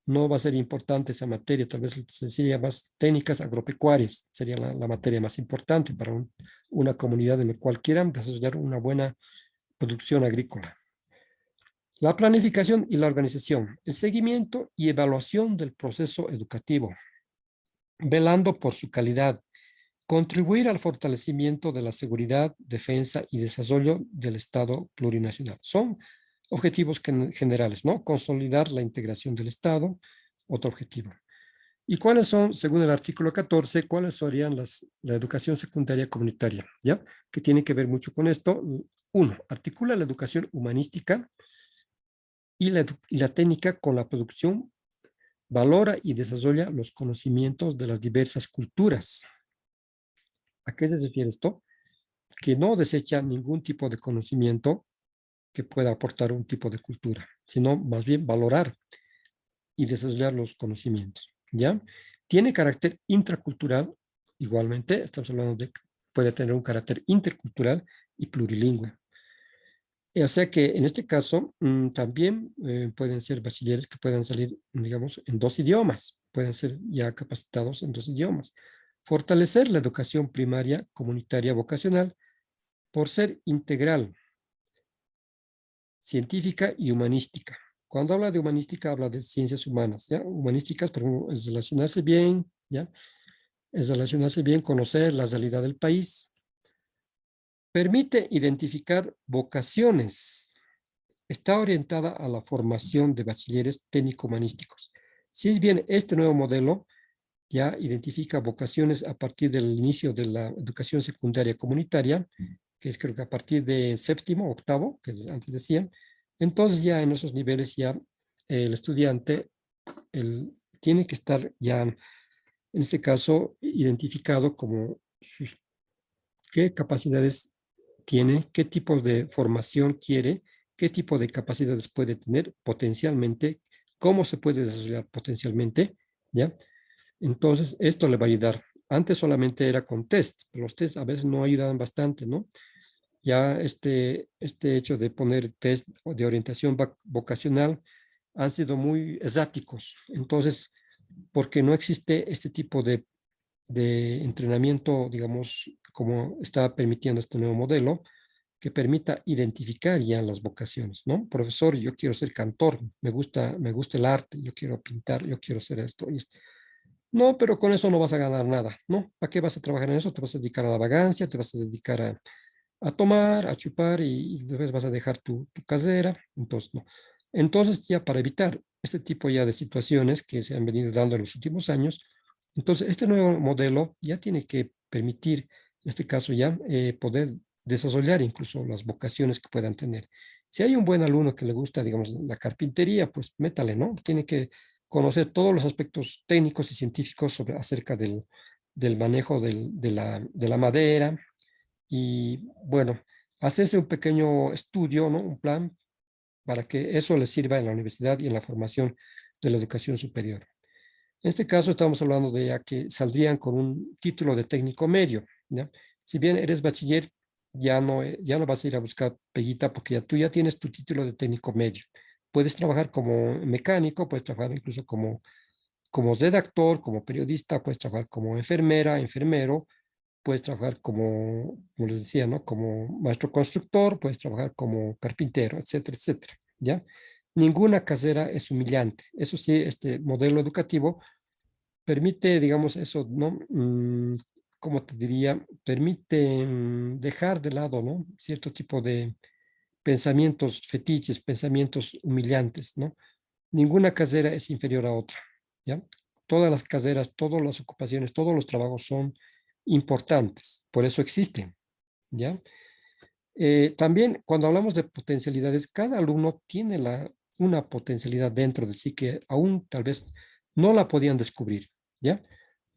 va a ser importante esa materia, tal vez sería más técnicas agropecuarias, sería la materia más importante para una comunidad en la cual quieran desarrollar una buena producción agrícola. La planificación y la organización, el seguimiento y evaluación del proceso educativo, velando por su calidad, contribuir al fortalecimiento de la seguridad, defensa y desarrollo del Estado plurinacional. Son objetivos generales, ¿no? Consolidar la integración del Estado, otro objetivo. ¿Y cuáles son, según el artículo 14, cuáles serían la educación secundaria comunitaria? ¿Ya? Que tiene que ver mucho con esto. Uno, articula la educación humanística y la técnica con la producción, valora y desarrolla los conocimientos de las diversas culturas. ¿A qué se refiere esto? Que no desecha ningún tipo de conocimiento que pueda aportar un tipo de cultura, sino más bien valorar y desarrollar los conocimientos, ¿ya? Tiene carácter intracultural, igualmente, estamos hablando de que puede tener un carácter intercultural y plurilingüe. O sea que en este caso también pueden ser bachilleres que puedan salir, digamos, en 2 idiomas, pueden ser ya capacitados en 2 idiomas. Fortalecer la educación primaria, comunitaria, vocacional, por ser integral, científica y humanística. Cuando habla de humanística, habla de ciencias humanas, ¿ya? Humanísticas, por ejemplo, es relacionarse bien, ¿ya? Es relacionarse bien, conocer la realidad del país. Permite identificar vocaciones. Está orientada a la formación de bachilleres técnico-humanísticos. Si bien este nuevo modelo ya identifica vocaciones a partir del inicio de la educación secundaria comunitaria, que es creo que a partir de séptimo, octavo, que antes decían, entonces ya en esos niveles ya el estudiante tiene que estar ya, en este caso, identificado como qué capacidades tiene, qué tipo de formación quiere, qué tipo de capacidades puede tener potencialmente, cómo se puede desarrollar potencialmente, ¿ya? Entonces, esto le va a ayudar. Antes solamente era con test, pero los tests a veces no ayudan bastante, ¿no? Ya este hecho de poner test de orientación vocacional han sido muy erráticos. Entonces, porque no existe este tipo de entrenamiento, digamos, como está permitiendo este nuevo modelo, que permita identificar ya las vocaciones, ¿no? Profesor, yo quiero ser cantor, me gusta el arte, yo quiero pintar, yo quiero hacer esto y esto. No, pero con eso no vas a ganar nada, ¿no? ¿Para qué vas a trabajar en eso? Te vas a dedicar a la vagancia, te vas a dedicar a tomar, a chupar y después vas a dejar tu casera. Entonces, no. Entonces, ya para evitar este tipo ya de situaciones que se han venido dando en los últimos años, entonces este nuevo modelo ya tiene que permitir, en este caso ya, poder desarrollar incluso las vocaciones que puedan tener. Si hay un buen alumno que le gusta, digamos, la carpintería, pues métale, ¿no? Tiene que conocer todos los aspectos técnicos y científicos acerca del manejo de la madera y, bueno, hacerse un pequeño estudio, ¿no? Un plan para que eso les sirva en la universidad y en la formación de la educación superior. En este caso estamos hablando de ya que saldrían con un título de técnico medio, ¿ya? Si bien eres bachiller, ya no vas a ir a buscar peguita porque tú ya tienes tu título de técnico medio. Puedes trabajar como mecánico, puedes trabajar incluso como redactor, como periodista, puedes trabajar como enfermera, enfermero, puedes trabajar como les decía, ¿no? Como maestro constructor, puedes trabajar como carpintero, etcétera, etcétera, ¿ya? Ninguna carrera es humillante. Eso sí, este modelo educativo permite, digamos, eso, ¿no? ¿Cómo te diría? Permite dejar de lado, ¿no? Cierto tipo de pensamientos fetiches, pensamientos humillantes, ¿no? Ninguna carrera es inferior a otra, ¿ya? Todas las carreras, todas las ocupaciones, todos los trabajos son importantes, por eso existen, ¿ya? También cuando hablamos de potencialidades, cada alumno tiene una potencialidad dentro de sí que aún tal vez no la podían descubrir, ¿ya?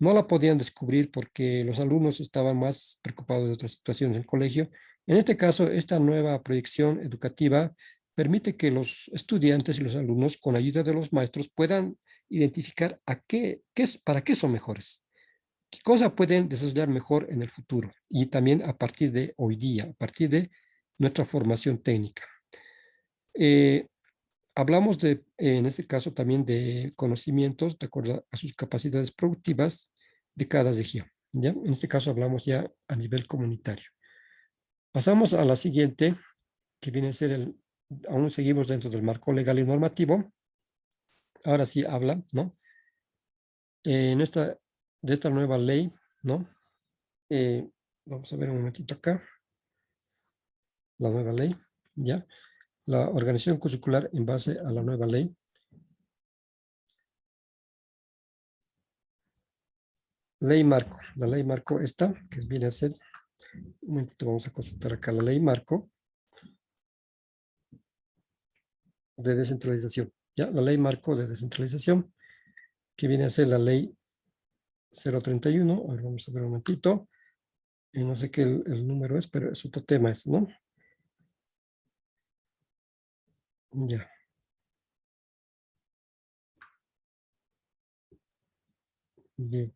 No la podían descubrir porque los alumnos estaban más preocupados de otras situaciones en el colegio. En este caso, esta nueva proyección educativa permite que los estudiantes y los alumnos, con la ayuda de los maestros, puedan identificar para qué son mejores, qué cosa pueden desarrollar mejor en el futuro y también a partir de hoy día, a partir de nuestra formación técnica. Eh, Hablamos en este caso también de conocimientos de acuerdo a sus capacidades productivas de cada región, ¿ya? En este caso hablamos ya a nivel comunitario. Pasamos a la siguiente, que viene a ser aún seguimos dentro del marco legal y normativo. Ahora sí habla, ¿no? De esta nueva ley, ¿no? Vamos a ver un momentito acá, la nueva ley, ¿ya? La organización curricular en base a la nueva ley. Ley marco, la ley marco esta, que viene a ser, un momentito, vamos a consultar acá la ley marco de descentralización, ¿ya? La ley marco de descentralización, que viene a ser la ley 031, a ver, vamos a ver un momentito, no sé qué el número es, pero es otro tema eso, ¿no? Ya. Bien.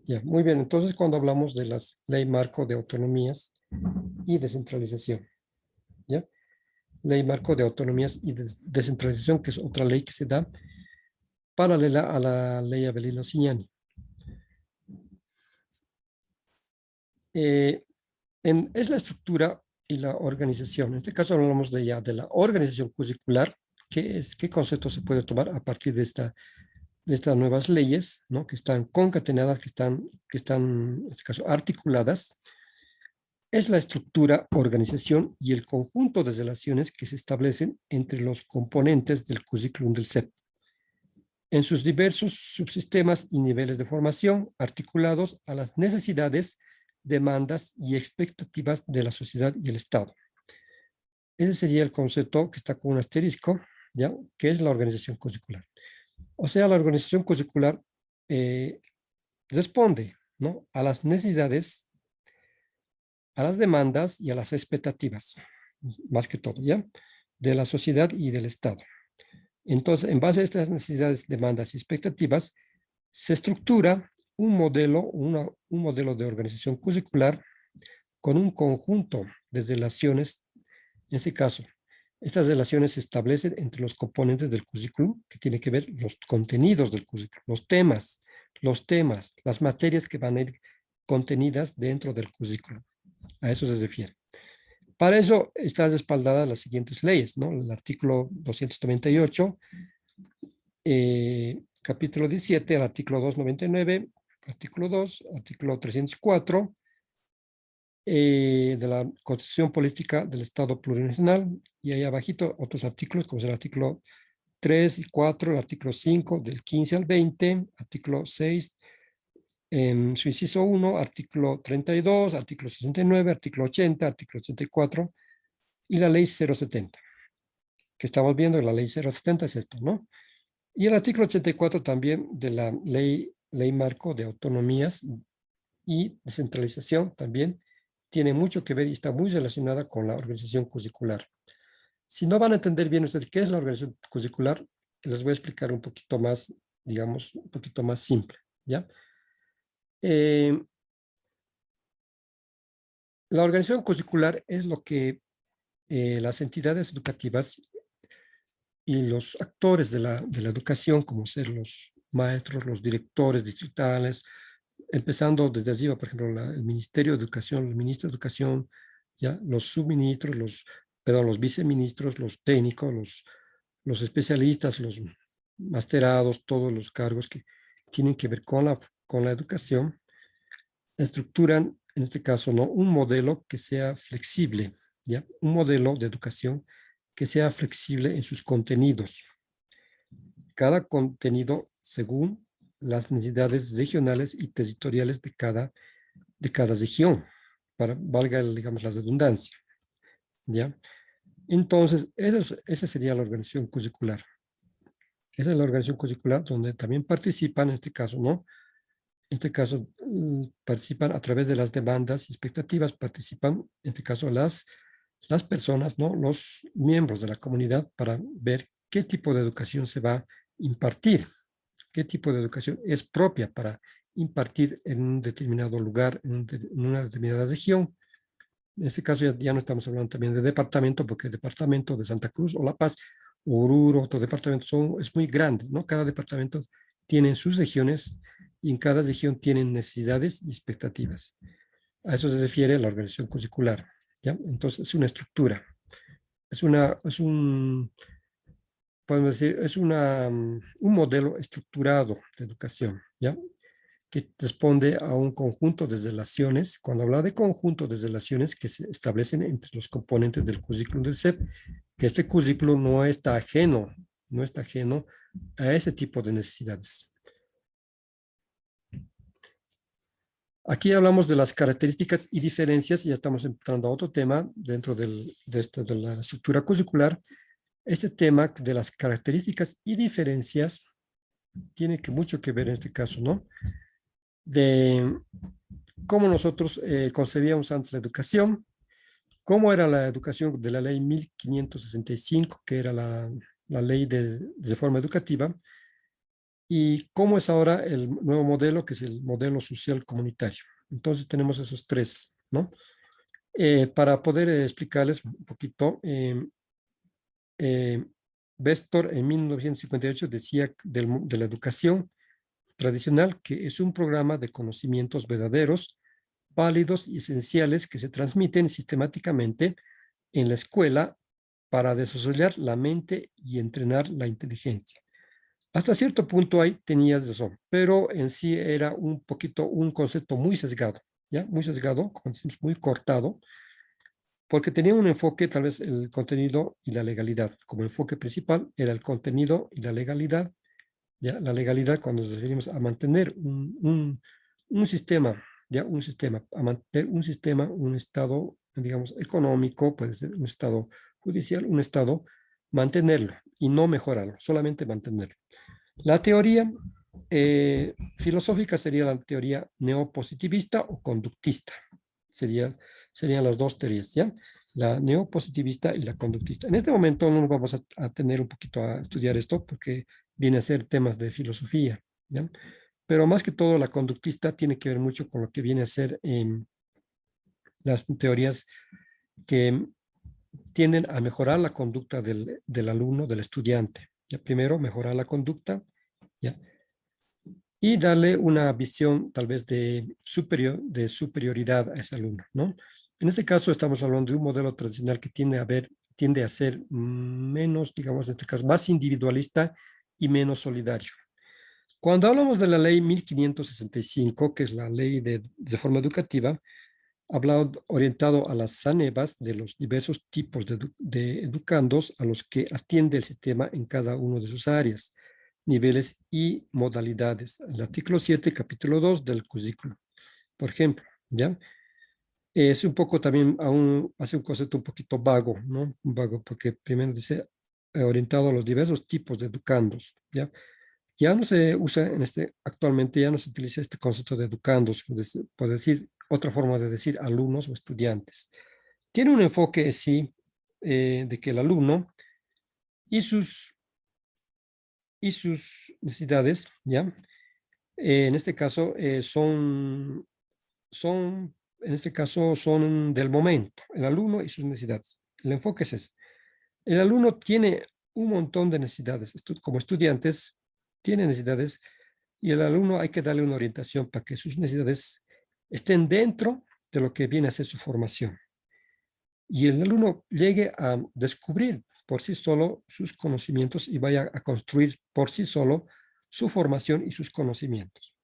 Ya, muy bien. Entonces, cuando hablamos de la ley marco de autonomías y descentralización, ¿ya? Ley marco de autonomías y descentralización, que es otra ley que se da paralela a la ley Avelino Signani. Eh, es la estructura y la organización. En este caso hablamos de la organización curricular. ¿Qué concepto se puede tomar a partir de estas nuevas leyes, ¿no? Que están concatenadas, que están, en este caso, articuladas? Es la estructura, organización y el conjunto de relaciones que se establecen entre los componentes del currículum del CEP en sus diversos subsistemas y niveles de formación articulados a las necesidades, demandas y expectativas de la sociedad y el Estado. Ese sería el concepto que está con un asterisco, ¿ya? Que es la organización curricular. O sea, la organización curricular eh, responde, ¿no? A las necesidades, a las demandas y a las expectativas, más que todo, ¿ya? De la sociedad y del Estado. Entonces, en base a estas necesidades, demandas y expectativas, se estructura un modelo de organización curricular con un conjunto de relaciones. En este caso, estas relaciones se establecen entre los componentes del currículum, que tiene que ver los contenidos del currículum, los temas, las materias que van a ir contenidas dentro del currículum. A eso se refiere. Para eso están respaldadas las siguientes leyes, ¿no? El artículo 298, capítulo 17, el artículo 299, artículo 2, artículo 304, de la Constitución Política del Estado Plurinacional, y ahí abajito otros artículos, como es el artículo 3 y 4, el artículo 5, del 15 al 20, artículo 6, en su inciso 1, artículo 32, artículo 69, artículo 80, artículo 84 y la ley 070, que estamos viendo, la ley 070 es esta, ¿no? Y el artículo 84 también de la ley marco de autonomías y descentralización también tiene mucho que ver y está muy relacionada con la organización curricular. Si no van a entender bien ustedes qué es la organización curricular, les voy a explicar un poquito más, digamos, un poquito más simple, ¿ya? La organización curricular es lo que las entidades educativas y los actores de la educación, como ser los maestros, los directores distritales, empezando desde arriba, por ejemplo, el Ministerio de Educación, el Ministro de Educación, ya, los subministros, los viceministros, los técnicos, los especialistas, los masterados, todos los cargos que tienen que ver con la educación, estructuran, en este caso, ¿no?, un modelo que sea flexible, ¿ya? Un modelo de educación que sea flexible en sus contenidos. Cada contenido según las necesidades regionales y territoriales de cada región, para valga, digamos, la redundancia, ¿ya? Entonces, esa sería la organización curricular. Esa es la organización curricular donde también participan, en este caso, ¿no? En este caso, participan a través de las demandas y expectativas, participan, en este caso, las personas, ¿no?, los miembros de la comunidad para ver qué tipo de educación se va a impartir, qué tipo de educación es propia para impartir en un determinado lugar, en una determinada región. En este caso ya no estamos hablando también de departamento, porque el departamento de Santa Cruz o La Paz, o Oruro, otros departamentos es muy grande, ¿no? Cada departamento tiene sus regiones y en cada región tienen necesidades y expectativas. A eso se refiere la organización curricular, ¿ya? Entonces es una estructura, podemos decir, un modelo estructurado de educación, ¿ya?, que responde a un conjunto de relaciones. Cuando habla de conjunto de relaciones que se establecen entre los componentes del currículum del CEP, que este currículo no está ajeno a ese tipo de necesidades. Aquí hablamos de las características y diferencias, y ya estamos entrando a otro tema dentro de la estructura curricular. Este tema de las características y diferencias tiene mucho que ver en este caso, ¿no?, de cómo nosotros concebíamos antes la educación, cómo era la educación de la ley 1565, que era la ley de reforma educativa, y cómo es ahora el nuevo modelo, que es el modelo social comunitario. Entonces tenemos esos tres, ¿no? Para poder explicarles un poquito, Bestor en 1958 decía de la educación tradicional que es un programa de conocimientos verdaderos, válidos y esenciales que se transmiten sistemáticamente en la escuela para desarrollar la mente y entrenar la inteligencia. Hasta cierto punto ahí tenías razón, pero en sí era un poquito un concepto muy sesgado, ¿ya? Muy sesgado, muy cortado, porque tenía un enfoque, tal vez el contenido y la legalidad. Como enfoque principal era el contenido y la legalidad, ¿ya? La legalidad cuando nos referimos a mantener un sistema, ¿ya? A mantener un sistema, un estado, digamos, económico, puede ser un estado judicial, un estado, mantenerlo y no mejorarlo, solamente mantenerlo. La teoría filosófica sería la teoría neopositivista o conductista. Serían las dos teorías, ¿ya? La neopositivista y la conductista. En este momento no nos vamos a tener un poquito a estudiar esto porque viene a ser temas de filosofía, ¿ya? Pero más que todo la conductista tiene que ver mucho con lo que viene a ser las teorías que tienden a mejorar la conducta del alumno, del estudiante. ¿Ya? Primero, mejorar la conducta, ¿ya? Y darle una visión tal vez de superioridad a ese alumno, ¿no? En este caso estamos hablando de un modelo tradicional que tiende a ser menos, digamos, en este caso, más individualista y menos solidario. Cuando hablamos de la ley 1565, que es la ley de reforma educativa, habla orientado a las SANEVAS de los diversos tipos de educandos a los que atiende el sistema en cada una de sus áreas. niveles y modalidades. El artículo 7, capítulo 2 del currículo, por ejemplo, ¿ya? Es un poco también, aún hace un concepto un poquito vago, ¿no? Vago, porque primero dice orientado a los diversos tipos de educandos, ¿ya? Ya no se usa actualmente ya no se utiliza este concepto de educandos, por decir, otra forma de decir alumnos o estudiantes. Tiene un enfoque, sí, de que el alumno y sus necesidades, ¿ya? En este caso en este caso son del momento, el alumno y sus necesidades. El enfoque es ese. El alumno tiene un montón de necesidades, como estudiantes tiene necesidades y el alumno hay que darle una orientación para que sus necesidades estén dentro de lo que viene a ser su formación. Y el alumno llegue a descubrir por sí solo sus conocimientos y vaya a construir por sí solo su formación y sus conocimientos.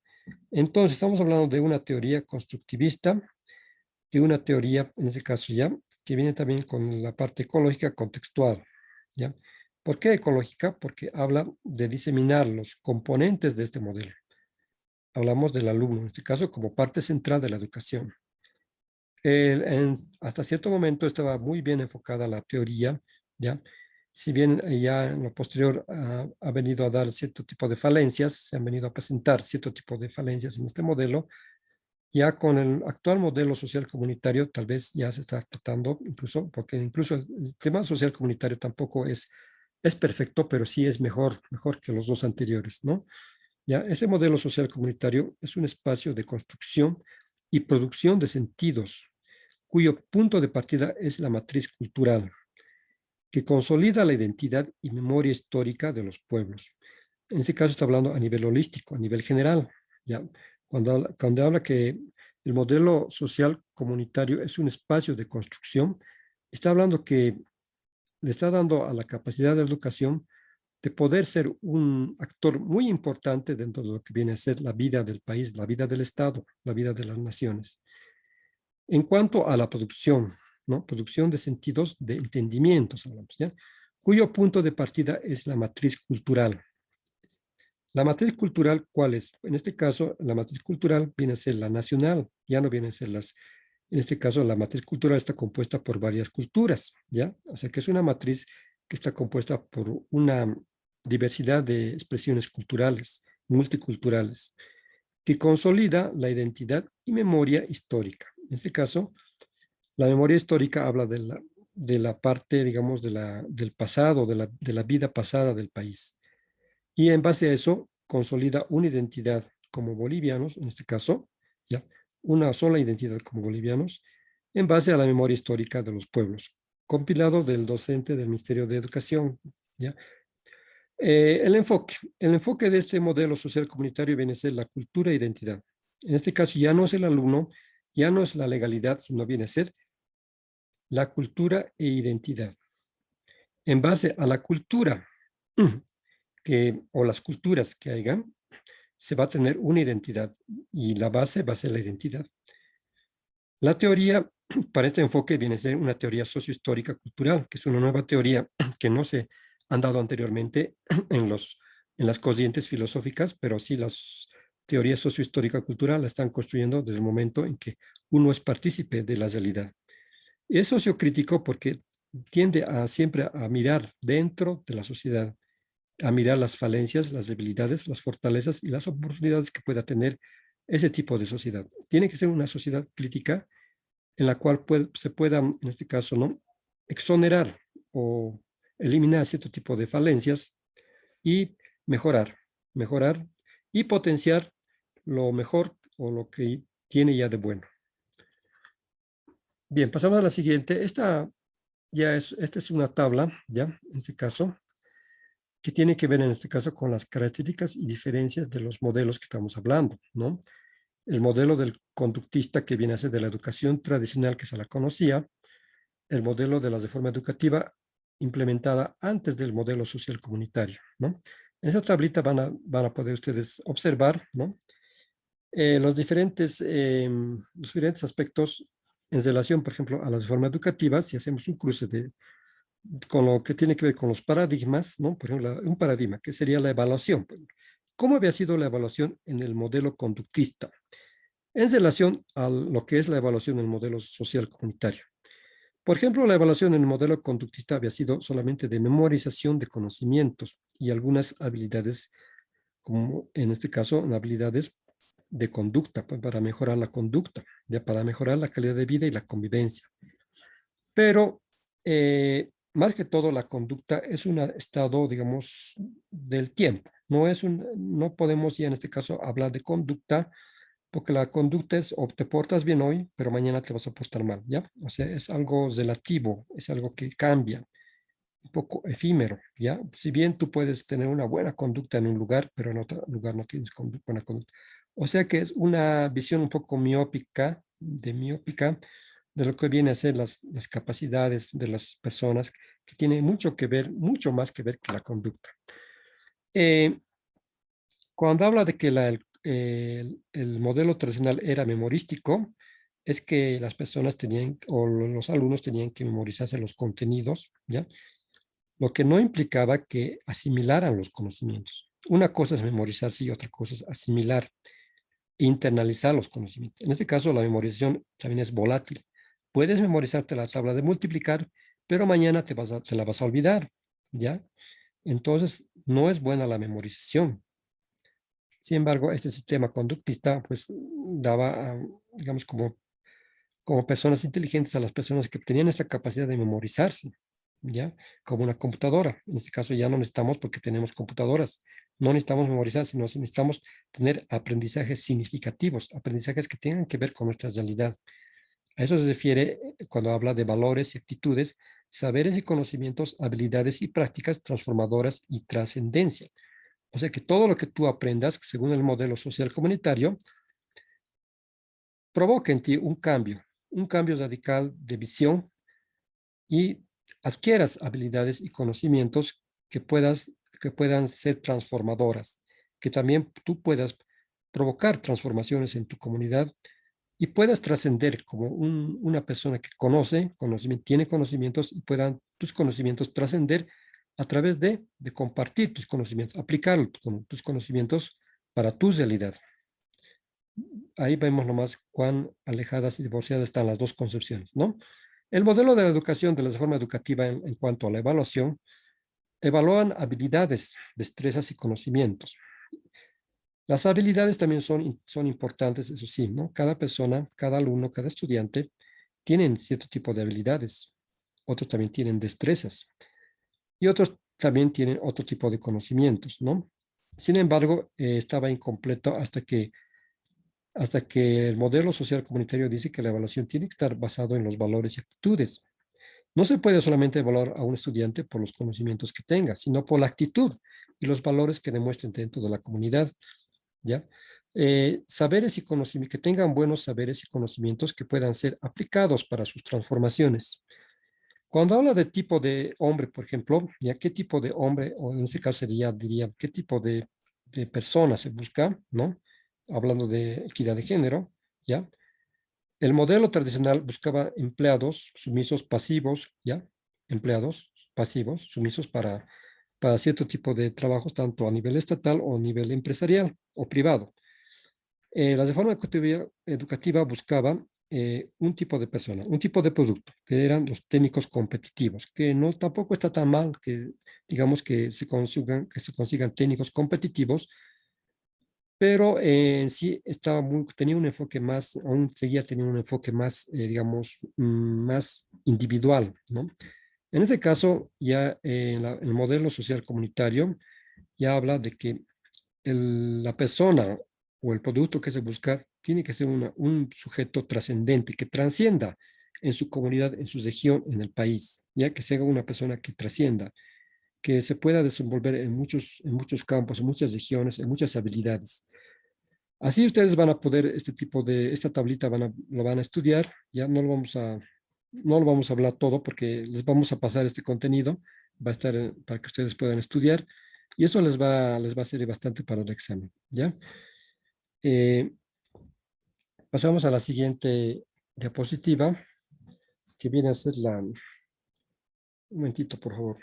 Entonces, estamos hablando de una teoría constructivista, de una teoría, en este caso ya, que viene también con la parte ecológica contextual, ¿ya? ¿Por qué ecológica? Porque habla de diseminar los componentes de este modelo. Hablamos del alumno, en este caso, como parte central de la educación. Hasta cierto momento estaba muy bien enfocada la teoría, ¿ya? Si bien ya en lo posterior ha venido a dar cierto tipo de falencias, se han venido a presentar cierto tipo de falencias en este modelo, ya con el actual modelo social comunitario tal vez ya se está tratando, incluso, porque incluso el tema social comunitario tampoco es perfecto, pero sí es mejor que los dos anteriores, ¿no? Ya, este modelo social comunitario es un espacio de construcción y producción de sentidos, cuyo punto de partida es la matriz cultural, que consolida la identidad y memoria histórica de los pueblos. En este caso está hablando a nivel holístico, a nivel general. ¿Ya? Cuando habla que el modelo social comunitario es un espacio de construcción, está hablando que le está dando a la capacidad de educación de poder ser un actor muy importante dentro de lo que viene a ser la vida del país, la vida del Estado, la vida de las naciones. En cuanto a la producción, ¿no? Producción de sentidos de entendimientos, hablamos, ¿ya? Cuyo punto de partida es la matriz cultural. La matriz cultural, ¿cuál es? En este caso, la matriz cultural viene a ser la nacional, ya no vienen a ser en este caso, la matriz cultural está compuesta por varias culturas, ¿ya? O sea que es una matriz que está compuesta por una diversidad de expresiones culturales, multiculturales, que consolida la identidad y memoria histórica. En este caso, la memoria histórica habla de la parte, digamos, del pasado, de la vida pasada del país. Y en base a eso, consolida una identidad como bolivianos, en este caso, ya, una sola identidad como bolivianos, en base a la memoria histórica de los pueblos, compilado del docente del Ministerio de Educación, ¿ya? El enfoque de este modelo social comunitario viene a ser la cultura e identidad. En este caso ya no es el alumno, ya no es la legalidad, sino viene a ser la cultura e identidad. En base a la cultura o las culturas que hayan, se va a tener una identidad y la base va a ser la identidad. La teoría para este enfoque viene a ser una teoría sociohistórica cultural, que es una nueva teoría que no se han dado anteriormente en las corrientes filosóficas, pero sí las teorías sociohistórica cultural la están construyendo desde el momento en que uno es partícipe de la realidad. Es sociocrítico porque tiende siempre a mirar dentro de la sociedad, a mirar las falencias, las debilidades, las fortalezas y las oportunidades que pueda tener ese tipo de sociedad. Tiene que ser una sociedad crítica en la cual se pueda, en este caso, ¿no? Exonerar o eliminar cierto tipo de falencias y mejorar y potenciar lo mejor o lo que tiene ya de bueno. Bien, pasamos a la siguiente. Esta es una tabla, ¿ya? En este caso, que tiene que ver en este caso con las características y diferencias de los modelos que estamos hablando, ¿no? El modelo del conductista que viene a ser de la educación tradicional que se la conocía, el modelo de la reforma educativa implementada antes del modelo social comunitario, ¿no? En esa tablita van a poder ustedes observar, ¿no? Los diferentes aspectos en relación, por ejemplo, a la reforma educativa, si hacemos un cruce con lo que tiene que ver con los paradigmas, ¿no? Por ejemplo, un paradigma, que sería la evaluación. Pues. ¿Cómo había sido la evaluación en el modelo conductista? En relación a lo que es la evaluación en el modelo social comunitario. Por ejemplo, la evaluación en el modelo conductista había sido solamente de memorización de conocimientos y algunas habilidades, como en este caso, habilidades de conducta, pues, para mejorar la conducta, ya para mejorar la calidad de vida y la convivencia. Pero más que todo la conducta es un estado, digamos, del tiempo. No podemos ya en este caso hablar de conducta porque la conducta es o te portas bien hoy, pero mañana te vas a portar mal, ¿ya? O sea, es algo relativo, es algo que cambia, un poco efímero, ¿ya? Si bien tú puedes tener una buena conducta en un lugar, pero en otro lugar no tienes buena conducta. O sea que es una visión un poco miópica, de lo que viene a ser las capacidades de las personas, que tiene mucho que ver, mucho más que ver que la conducta. Eh, Cuando habla de que el modelo tradicional era memorístico, es que las personas tenían, o los alumnos tenían que memorizarse los contenidos, ¿ya? Lo que no implicaba que asimilaran los conocimientos. Una cosa es memorizarse y otra cosa es asimilar, internalizar los conocimientos. En este caso, la memorización también es volátil. Puedes memorizarte la tabla de multiplicar, pero mañana te la vas a olvidar, ¿ya? Entonces, no es buena la memorización. Sin embargo, este sistema conductista, pues, daba, digamos, como personas inteligentes a las personas que tenían esta capacidad de memorizarse, ¿ya? Como una computadora. En este caso ya no necesitamos porque tenemos computadoras. No necesitamos memorizar, sino necesitamos tener aprendizajes significativos, aprendizajes que tengan que ver con nuestra realidad. A eso se refiere cuando habla de valores y actitudes, saberes y conocimientos, habilidades y prácticas transformadoras y trascendencia. O sea que todo lo que tú aprendas, según el modelo social comunitario, provoca en ti un cambio radical de visión y adquieras habilidades y conocimientos que puedan ser transformadoras, que también tú puedas provocar transformaciones en tu comunidad y puedas trascender como una persona que tiene conocimientos y puedan tus conocimientos trascender a través de compartir tus conocimientos, aplicar tus conocimientos para tu realidad. Ahí vemos nomás cuán alejadas y divorciadas están las dos concepciones, ¿no? El modelo de la educación, de la reforma educativa en cuanto a la evaluación, evalúan habilidades, destrezas y conocimientos. Las habilidades también son importantes, eso sí, ¿no? Cada persona, cada alumno, cada estudiante tienen cierto tipo de habilidades. Otros también tienen destrezas y otros también tienen otro tipo de conocimientos, ¿no? Sin embargo, estaba incompleto hasta que el modelo social comunitario dice que la evaluación tiene que estar basado en los valores y actitudes. No se puede solamente evaluar a un estudiante por los conocimientos que tenga, sino por la actitud y los valores que demuestren dentro de la comunidad, ¿ya? Saberes y conocimientos, que tengan buenos saberes y conocimientos que puedan ser aplicados para sus transformaciones. Cuando habla de tipo de hombre, por ejemplo, ¿ya qué tipo de hombre, o en este caso diría, qué tipo de persona se busca, ¿no? Hablando de equidad de género, ¿ya? El modelo tradicional buscaba empleados sumisos pasivos, ¿ya? Empleados pasivos, sumisos para cierto tipo de trabajos, tanto a nivel estatal o a nivel empresarial o privado. La reforma educativa buscaba un tipo de persona, un tipo de producto, que eran los técnicos competitivos, que no tampoco está tan mal que digamos que se consigan técnicos competitivos, pero en sí tenía un enfoque más, aún seguía teniendo un enfoque más, digamos, más individual, ¿no? En este caso, ya el modelo social comunitario ya habla de que la persona o el producto que se busca tiene que ser un sujeto trascendente, que trascienda en su comunidad, en su región, en el país, ya que sea una persona que trascienda, que se pueda desenvolver en muchos campos, en muchas regiones, en muchas habilidades. Así ustedes van a poder, esta tablita lo van a estudiar, ya no lo vamos a hablar todo porque les vamos a pasar este contenido, va a estar para que ustedes puedan estudiar y eso les va a servir bastante para el examen, ¿ya? Eh, Pasamos a la siguiente diapositiva, que viene a ser Un momentito, por favor.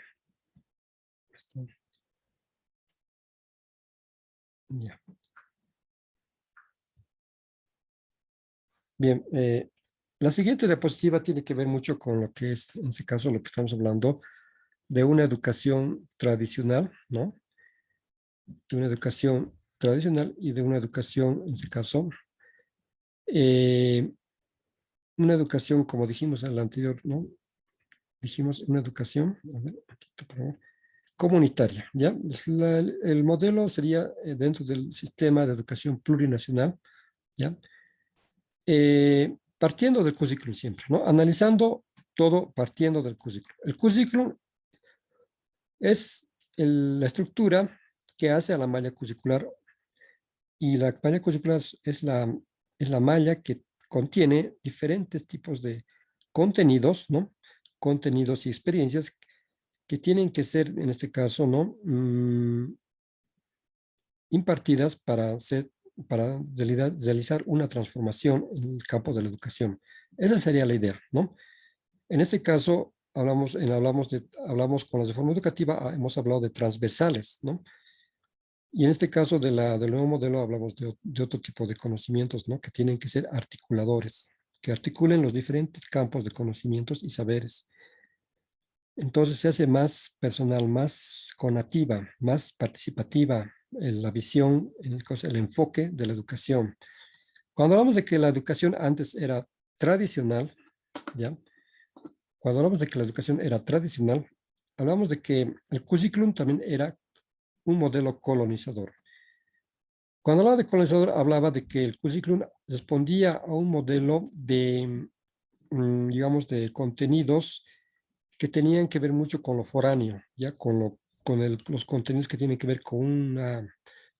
Ya. Bien, la siguiente diapositiva tiene que ver mucho con lo que es, en este caso, lo que estamos hablando de una educación tradicional, ¿no? De una educación tradicional y de una educación, en este caso, eh, una educación, como dijimos en la anterior, ¿no? Dijimos una educación, a ver, un poquito, por favor, comunitaria, ¿ya? El modelo sería dentro del sistema de educación plurinacional, ¿ya? Partiendo del currículum siempre, ¿no? Analizando todo partiendo del currículum. El currículum es la estructura que hace a la malla curricular y la malla curricular es la malla que contiene diferentes tipos de contenidos, ¿no? Contenidos y experiencias que tienen que ser, en este caso, ¿no? Impartidas para realizar una transformación en el campo de la educación. Esa sería la idea, ¿no? En este caso, hablamos con la reforma educativa, hemos hablado de transversales, ¿no? Y en este caso del nuevo modelo hablamos de otro tipo de conocimientos, ¿no? Que tienen que ser articuladores, que articulen los diferentes campos de conocimientos y saberes. Entonces se hace más personal, más conativa, más participativa la visión, el enfoque de la educación. Cuando hablamos de que la educación antes era tradicional, ¿ya? Cuando hablamos de que la educación era tradicional, hablamos de que el currículum también era un modelo colonizador. Cuando hablaba de colonizador, hablaba de que el currículum respondía a un modelo de, digamos, de contenidos que tenían que ver mucho con lo foráneo, ya los contenidos que tienen que ver con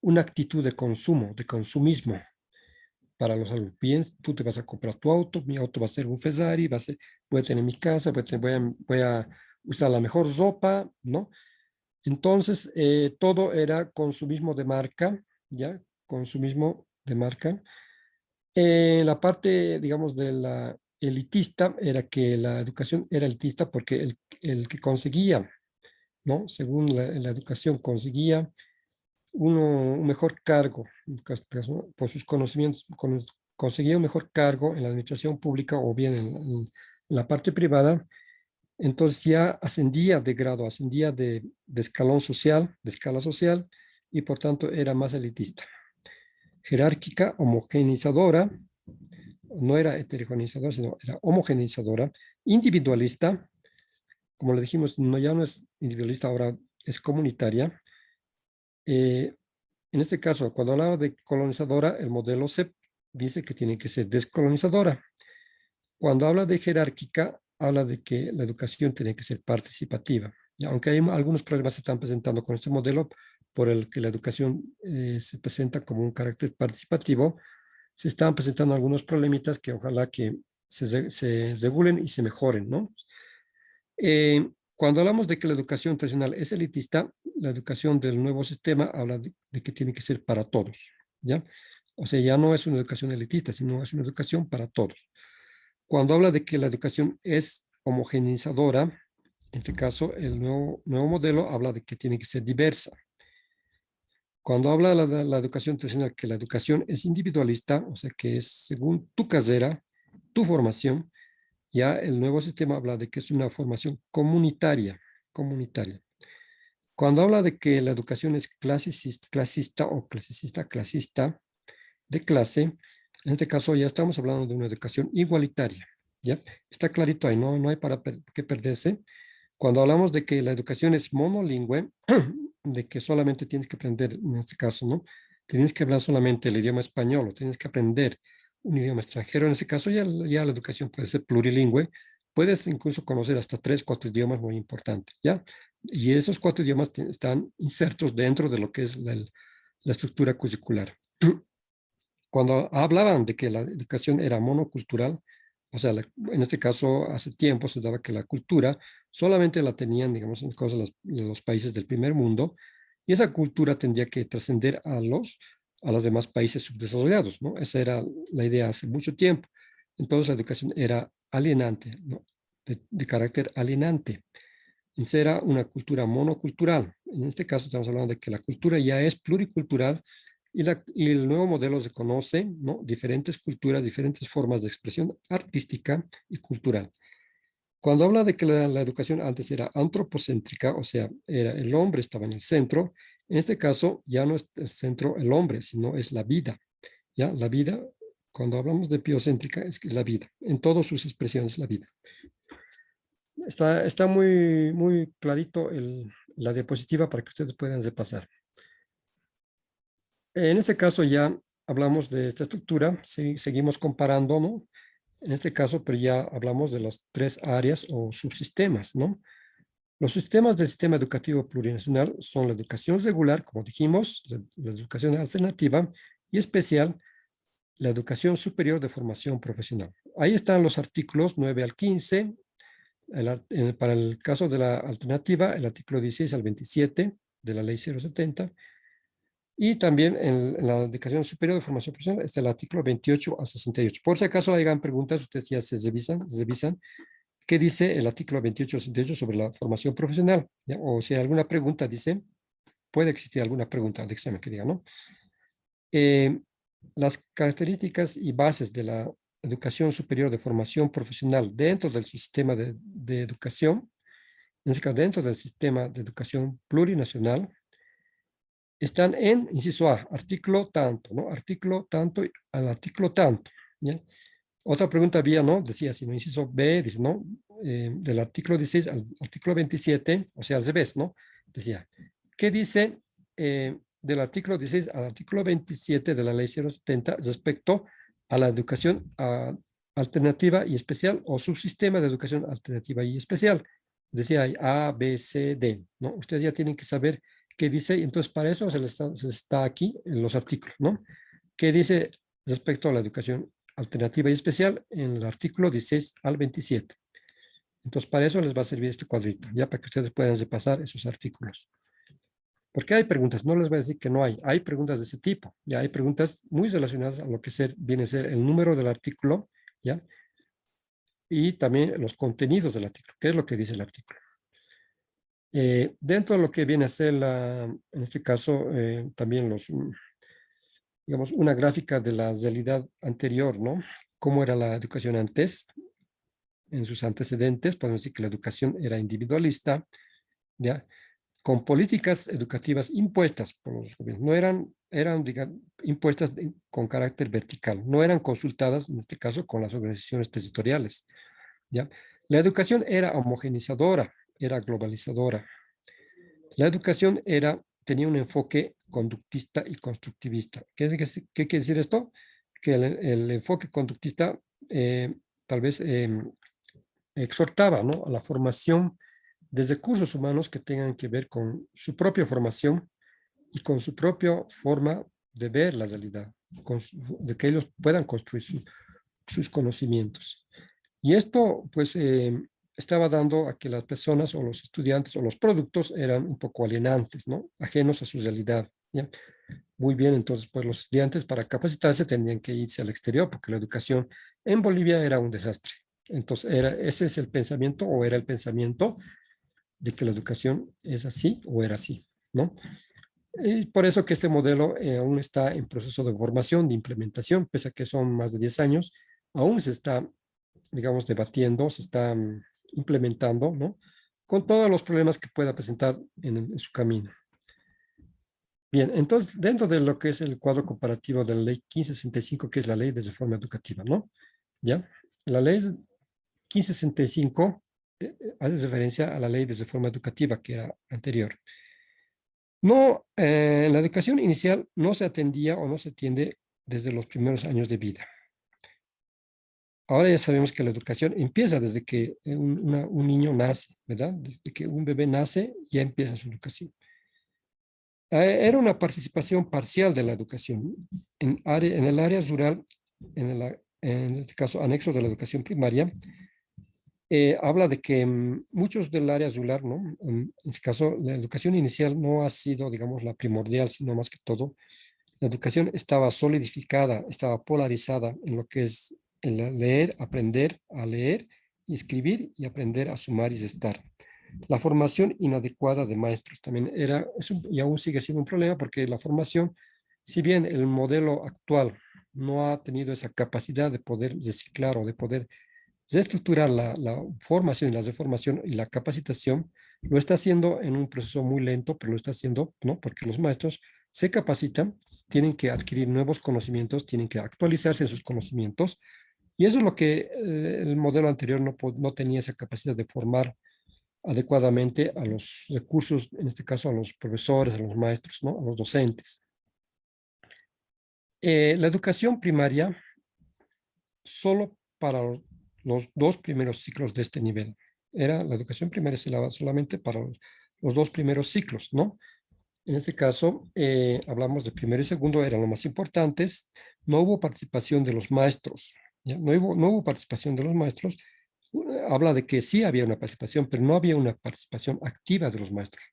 una actitud de consumo, de consumismo para los alumnos. Bien, tú te vas a comprar tu auto, mi auto va a ser un Ferrari, voy a tener mi casa, voy a usar la mejor ropa, ¿no? Entonces, todo era consumismo de marca, ¿ya? Consumismo de marca. La parte, digamos, de la elitista era que la educación era elitista porque el que conseguía, ¿no? Según la educación, conseguía un mejor cargo, ¿no? Por sus conocimientos, conseguía un mejor cargo en la administración pública o bien en la parte privada, entonces ya ascendía de grado, ascendía de escalón social, de escala social, y por tanto era más elitista. Jerárquica, homogeneizadora, no era heterogeneizadora, sino era homogeneizadora, individualista, como le dijimos, ya no es individualista, ahora es comunitaria. En este caso, cuando hablaba de colonizadora, el modelo CEP dice que tiene que ser descolonizadora. Cuando habla de jerárquica, habla de que la educación tiene que ser participativa. Y aunque hay algunos problemas que se están presentando con este modelo, por el que la educación se presenta como un carácter participativo, se están presentando algunos problemitas que ojalá que se regulen y se mejoren, ¿no? Cuando hablamos de que la educación tradicional es elitista, la educación del nuevo sistema habla de que tiene que ser para todos, ¿ya? O sea, ya no es una educación elitista, sino es una educación para todos. Cuando habla de que la educación es homogeneizadora, en este caso, el nuevo modelo habla de que tiene que ser diversa. Cuando habla de la educación tradicional, que la educación es individualista, o sea, que es según tu carrera, tu formación, ya el nuevo sistema habla de que es una formación comunitaria, comunitaria. Cuando habla de que la educación es clasista o clasista de clase, en este caso ya estamos hablando de una educación igualitaria, ¿ya? Está clarito ahí, no hay para qué perderse. Cuando hablamos de que la educación es monolingüe, de que solamente tienes que aprender, en este caso, ¿no? Tienes que hablar solamente el idioma español o tienes que aprender un idioma extranjero. En este caso ya la educación puede ser plurilingüe. Puedes incluso conocer hasta 3, 4 idiomas muy importantes, ¿ya? Y esos 4 idiomas están insertos dentro de lo que es la estructura curricular. Cuando hablaban de que la educación era monocultural, o sea, en este caso, hace tiempo se daba que la cultura solamente la tenían, digamos, en los países del primer mundo, y esa cultura tendría que trascender a los demás países subdesarrollados, ¿no? Esa era la idea hace mucho tiempo. Entonces, la educación era alienante, ¿no? De carácter alienante. Era una cultura monocultural. En este caso estamos hablando de que la cultura ya es pluricultural y el nuevo modelo se conoce, ¿no? Diferentes culturas, diferentes formas de expresión artística y cultural. Cuando habla de que la educación antes era antropocéntrica, o sea, era el hombre estaba en el centro, en este caso ya no es el centro el hombre, sino es la vida. ¿Ya? La vida, cuando hablamos de biocéntrica, es que la vida, en todas sus expresiones, la vida. Está muy clarito la diapositiva para que ustedes puedan repasar. En este caso ya hablamos de esta estructura, seguimos comparando, ¿no? En este caso, pero ya hablamos de las tres áreas o subsistemas, ¿no? Los sistemas del sistema educativo plurinacional son la educación regular, como dijimos, la educación alternativa y especial, la educación superior de formación profesional. Ahí están los artículos 9 al 15, para el caso de la alternativa, el artículo 16 al 27 de la ley 070, y también en la educación superior de formación profesional está el artículo 28 al 68. Por si acaso hagan preguntas, ustedes ya se revisan qué dice el artículo 28 al 68 sobre la formación profesional, ¿ya? O si hay alguna pregunta, dice, puede existir alguna pregunta de examen que diga, ¿no? Las características y bases de la educación superior de formación profesional dentro del sistema de educación, en este caso dentro del sistema de educación plurinacional, están en, inciso A, artículo tanto, ¿no? Artículo tanto al artículo tanto, ¿ya? Otra pregunta había, ¿no? Decía, si no, inciso B, dice, ¿no? Del artículo 16 al artículo 27, o sea, al revés, ¿no? Decía, ¿qué dice del artículo 16 al artículo 27 de la ley 070 respecto a la educación alternativa y especial o subsistema de educación alternativa y especial? Decía, hay A, B, C, D, ¿no? Ustedes ya tienen que saber qué dice, y entonces para eso se está aquí en los artículos, ¿no? ¿Qué dice respecto a la educación alternativa y especial en el artículo 16 al 27? Entonces, para eso les va a servir este cuadrito, ya para que ustedes puedan repasar esos artículos. Porque hay preguntas, no les voy a decir que no hay preguntas de ese tipo, ya hay preguntas muy relacionadas a lo que viene a ser el número del artículo, ya, y también los contenidos del artículo, qué es lo que dice el artículo. Dentro de lo que viene a ser, en este caso, también digamos, una gráfica de la realidad anterior, ¿no? Cómo era la educación antes, en sus antecedentes, podemos decir que la educación era individualista, ¿ya? Con políticas educativas impuestas por los gobiernos, no eran digamos, impuestas con carácter vertical, no eran consultadas, en este caso, con las organizaciones territoriales, ¿ya? La educación era homogenizadora, era globalizadora. La educación tenía un enfoque conductista y constructivista. ¿Qué quiere decir esto? Que el enfoque conductista tal vez exhortaba, ¿no? A la formación de recursos humanos que tengan que ver con su propia formación y con su propia forma de ver la realidad, de que ellos puedan construir sus conocimientos. Y esto, pues, estaba dando a que las personas o los estudiantes o los productos eran un poco alienantes, ¿no? Ajenos a su realidad, ¿ya? Muy bien, entonces, pues los estudiantes para capacitarse tenían que irse al exterior porque la educación en Bolivia era un desastre. Entonces, ese es el pensamiento o era el pensamiento de que la educación es así o era así, ¿no? Y por eso que este modelo aún está en proceso de formación, de implementación, pese a que son más de 10 años, aún se está, digamos, debatiendo, se está implementando, ¿no? Con todos los problemas que pueda presentar en su camino. Bien, entonces, dentro de lo que es el cuadro comparativo de la ley 1565, que es la ley de reforma educativa, ¿no? ¿Ya? La ley 1565 hace referencia a la ley de reforma educativa que era anterior. No, en la educación inicial no se atendía o no se atiende desde los primeros años de vida. Ahora ya sabemos que la educación empieza desde que un niño nace, ¿verdad? Desde que un bebé nace, ya empieza su educación. Era una participación parcial de la educación. En el área rural, en este caso anexo de la educación primaria, habla de que muchos del área rural, ¿no? En este caso, la educación inicial no ha sido, digamos, la primordial, sino más que todo, la educación estaba solidificada, estaba polarizada en lo que es el leer, aprender a leer y escribir y aprender a sumar y restar. La formación inadecuada de maestros también era, y aún sigue siendo un problema porque la formación, si bien el modelo actual no ha tenido esa capacidad de poder reciclar o de poder reestructurar la formación y la deformación y la capacitación, lo está haciendo en un proceso muy lento, pero lo está haciendo, ¿no? Porque los maestros se capacitan, tienen que adquirir nuevos conocimientos, tienen que actualizarse en sus conocimientos, y eso es lo que el modelo anterior no tenía esa capacidad de formar adecuadamente a los recursos, en este caso a los profesores, a los maestros, ¿no? A los docentes. La educación primaria solo para los dos primeros ciclos de este nivel. La educación primaria se daba solamente para los dos primeros ciclos, ¿no? En este caso, hablamos de primero y segundo, eran los más importantes. No hubo participación de los maestros, ¿ya? No hubo participación de los maestros. Habla de que sí había una participación, pero no había una participación activa de los maestros.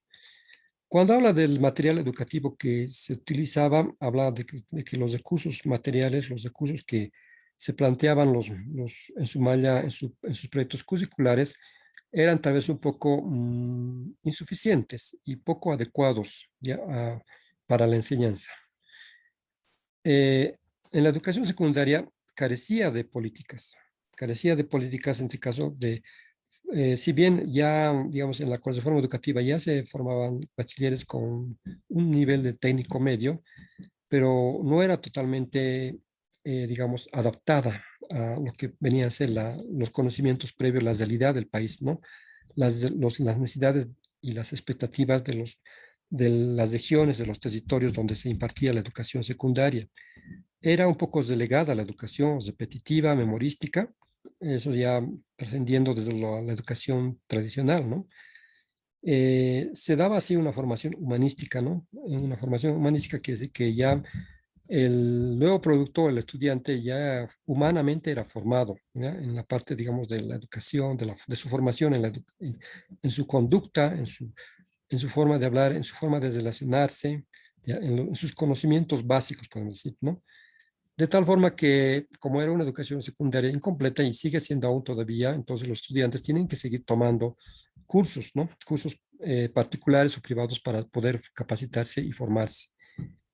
Cuando habla del material educativo que se utilizaba, habla de que los recursos materiales, los recursos que se planteaban en su malla, en sus proyectos curriculares, eran tal vez un poco insuficientes y poco adecuados ya, para la enseñanza. En la educación secundaria carecía de políticas en este caso si bien ya, digamos, en la reforma educativa ya se formaban bachilleres con un nivel de técnico medio, pero no era totalmente, digamos, adaptada a lo que venían a ser los conocimientos previos, la realidad del país, ¿no? Las necesidades y las expectativas de las regiones, de los territorios donde se impartía la educación secundaria. Era un poco relegada la educación repetitiva, memorística, eso ya trascendiendo desde la educación tradicional, ¿no? Se daba así una formación humanística, ¿no? Una formación humanística que ya el nuevo producto, el estudiante ya humanamente era formado, ¿ya? En la parte, digamos, de la educación, de su formación, en su conducta, en su forma de hablar, en su forma de relacionarse, ¿ya? En sus conocimientos básicos, podemos decir, ¿no? De tal forma que, como era una educación secundaria incompleta y sigue siendo aún todavía, entonces los estudiantes tienen que seguir tomando cursos, ¿no? Cursos particulares o privados para poder capacitarse y formarse.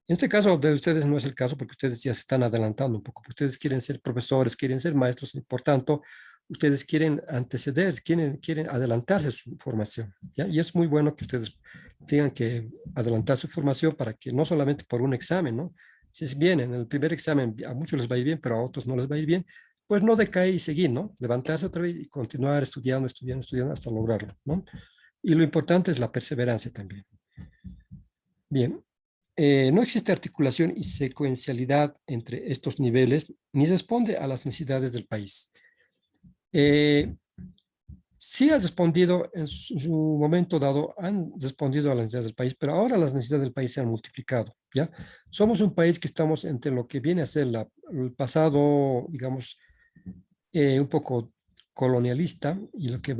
En este caso de ustedes no es el caso porque ustedes ya se están adelantando un poco. Ustedes quieren ser profesores, quieren ser maestros y por tanto ustedes quieren anteceder, quieren adelantarse su formación, ¿ya? Y es muy bueno que ustedes tengan que adelantar su formación para que no solamente por un examen, ¿no? Si es bien, en el primer examen a muchos les va a ir bien, pero a otros no les va a ir bien, pues no decaer y seguir, ¿no? Levantarse otra vez y continuar estudiando, estudiando, estudiando hasta lograrlo, ¿no? Y lo importante es la perseverancia también. Bien, no existe articulación y secuencialidad entre estos niveles, ni responde a las necesidades del país. Eh, sí ha respondido en su momento dado, han respondido a las necesidades del país, pero ahora las necesidades del país se han multiplicado, ¿ya? Somos un país que estamos entre lo que viene a ser el pasado, digamos, un poco colonialista y lo que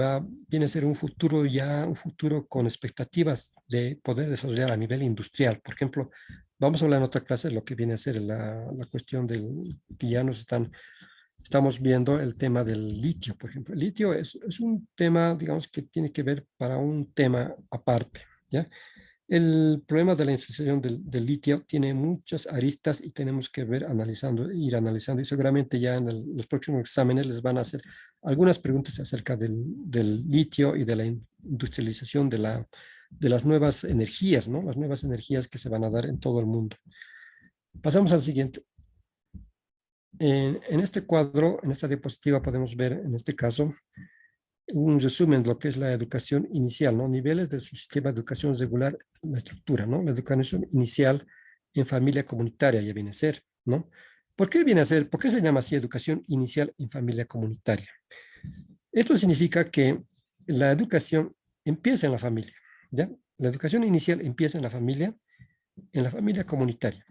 viene a ser un futuro con expectativas de poder desarrollar a nivel industrial. Por ejemplo, vamos a hablar en otra clase de lo que viene a ser la cuestión que ya estamos viendo el tema del litio, por ejemplo. El litio es un tema, digamos, que tiene que ver para un tema aparte, ¿ya? El problema de la industrialización del litio tiene muchas aristas y tenemos que ir analizando y seguramente ya en los próximos exámenes les van a hacer algunas preguntas acerca del litio y de la industrialización de las nuevas energías, ¿no? Las nuevas energías que se van a dar en todo el mundo. Pasamos al siguiente. En este cuadro, en esta diapositiva podemos ver en este caso un resumen de lo que es la educación inicial, ¿no? Niveles de su sistema de educación regular, la estructura, ¿no? La educación inicial en familia comunitaria ya viene a ser, ¿no? ¿Por qué viene a ser? ¿Por qué se llama así educación inicial en familia comunitaria? Esto significa que la educación empieza en la familia, ¿ya? La educación inicial empieza en la familia comunitaria,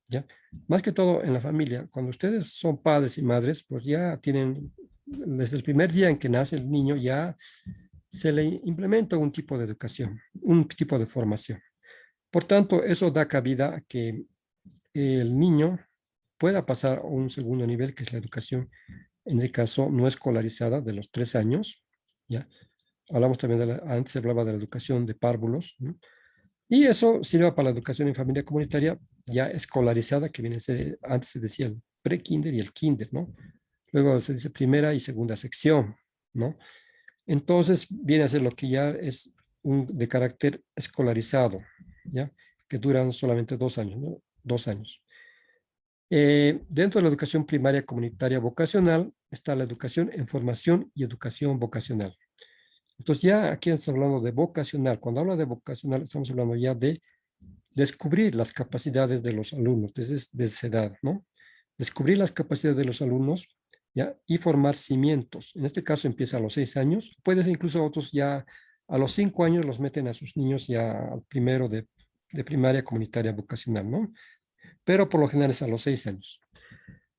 ¿ya? Más que todo en la familia. Cuando ustedes son padres y madres, pues ya tienen, desde el primer día en que nace el niño, ya se le implementa un tipo de educación, un tipo de formación. Por tanto, eso da cabida a que el niño pueda pasar a un segundo nivel, que es la educación, en este caso no escolarizada, de los 3 años, ¿ya? Hablamos también antes se hablaba de la educación de párvulos, ¿no? Y eso sirve para la educación en familia comunitaria ya escolarizada, que viene a ser, antes se decía el pre-kinder y el kinder, ¿no? Luego se dice primera y segunda sección, ¿no? Entonces viene a ser lo que ya es de carácter escolarizado, ¿ya? Que duran solamente 2 años, ¿no? 2 años. Dentro de la educación primaria comunitaria vocacional está la educación en formación y educación vocacional. Entonces ya aquí estamos hablando de vocacional. Cuando habla de vocacional estamos hablando ya de descubrir las capacidades de los alumnos desde esa edad, ¿no? Descubrir las capacidades de los alumnos, ¿ya? Y formar cimientos. En este caso empieza a los 6 años. Puede ser incluso otros ya a los 5 años los meten a sus niños ya al primero de primaria comunitaria vocacional, ¿no? Pero por lo general es a los 6 años.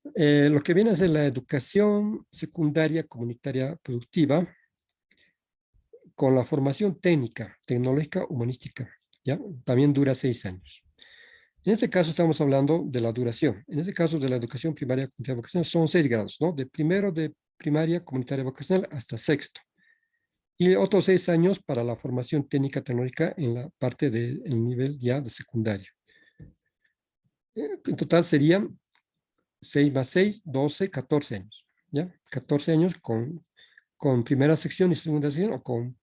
Lo que viene a ser la educación secundaria comunitaria productiva con la formación técnica, tecnológica, humanística, ¿ya? También dura 6 años. En este caso estamos hablando de la duración. En este caso de la educación primaria comunitaria vocacional son 6 grados, ¿no? De primero de primaria comunitaria vocacional hasta sexto. Y otros 6 años para la formación técnica tecnológica en la parte del nivel ya de secundaria. En total serían 6 más 6, 12, 14 años, ¿ya? 14 años con primera sección y segunda sección, o con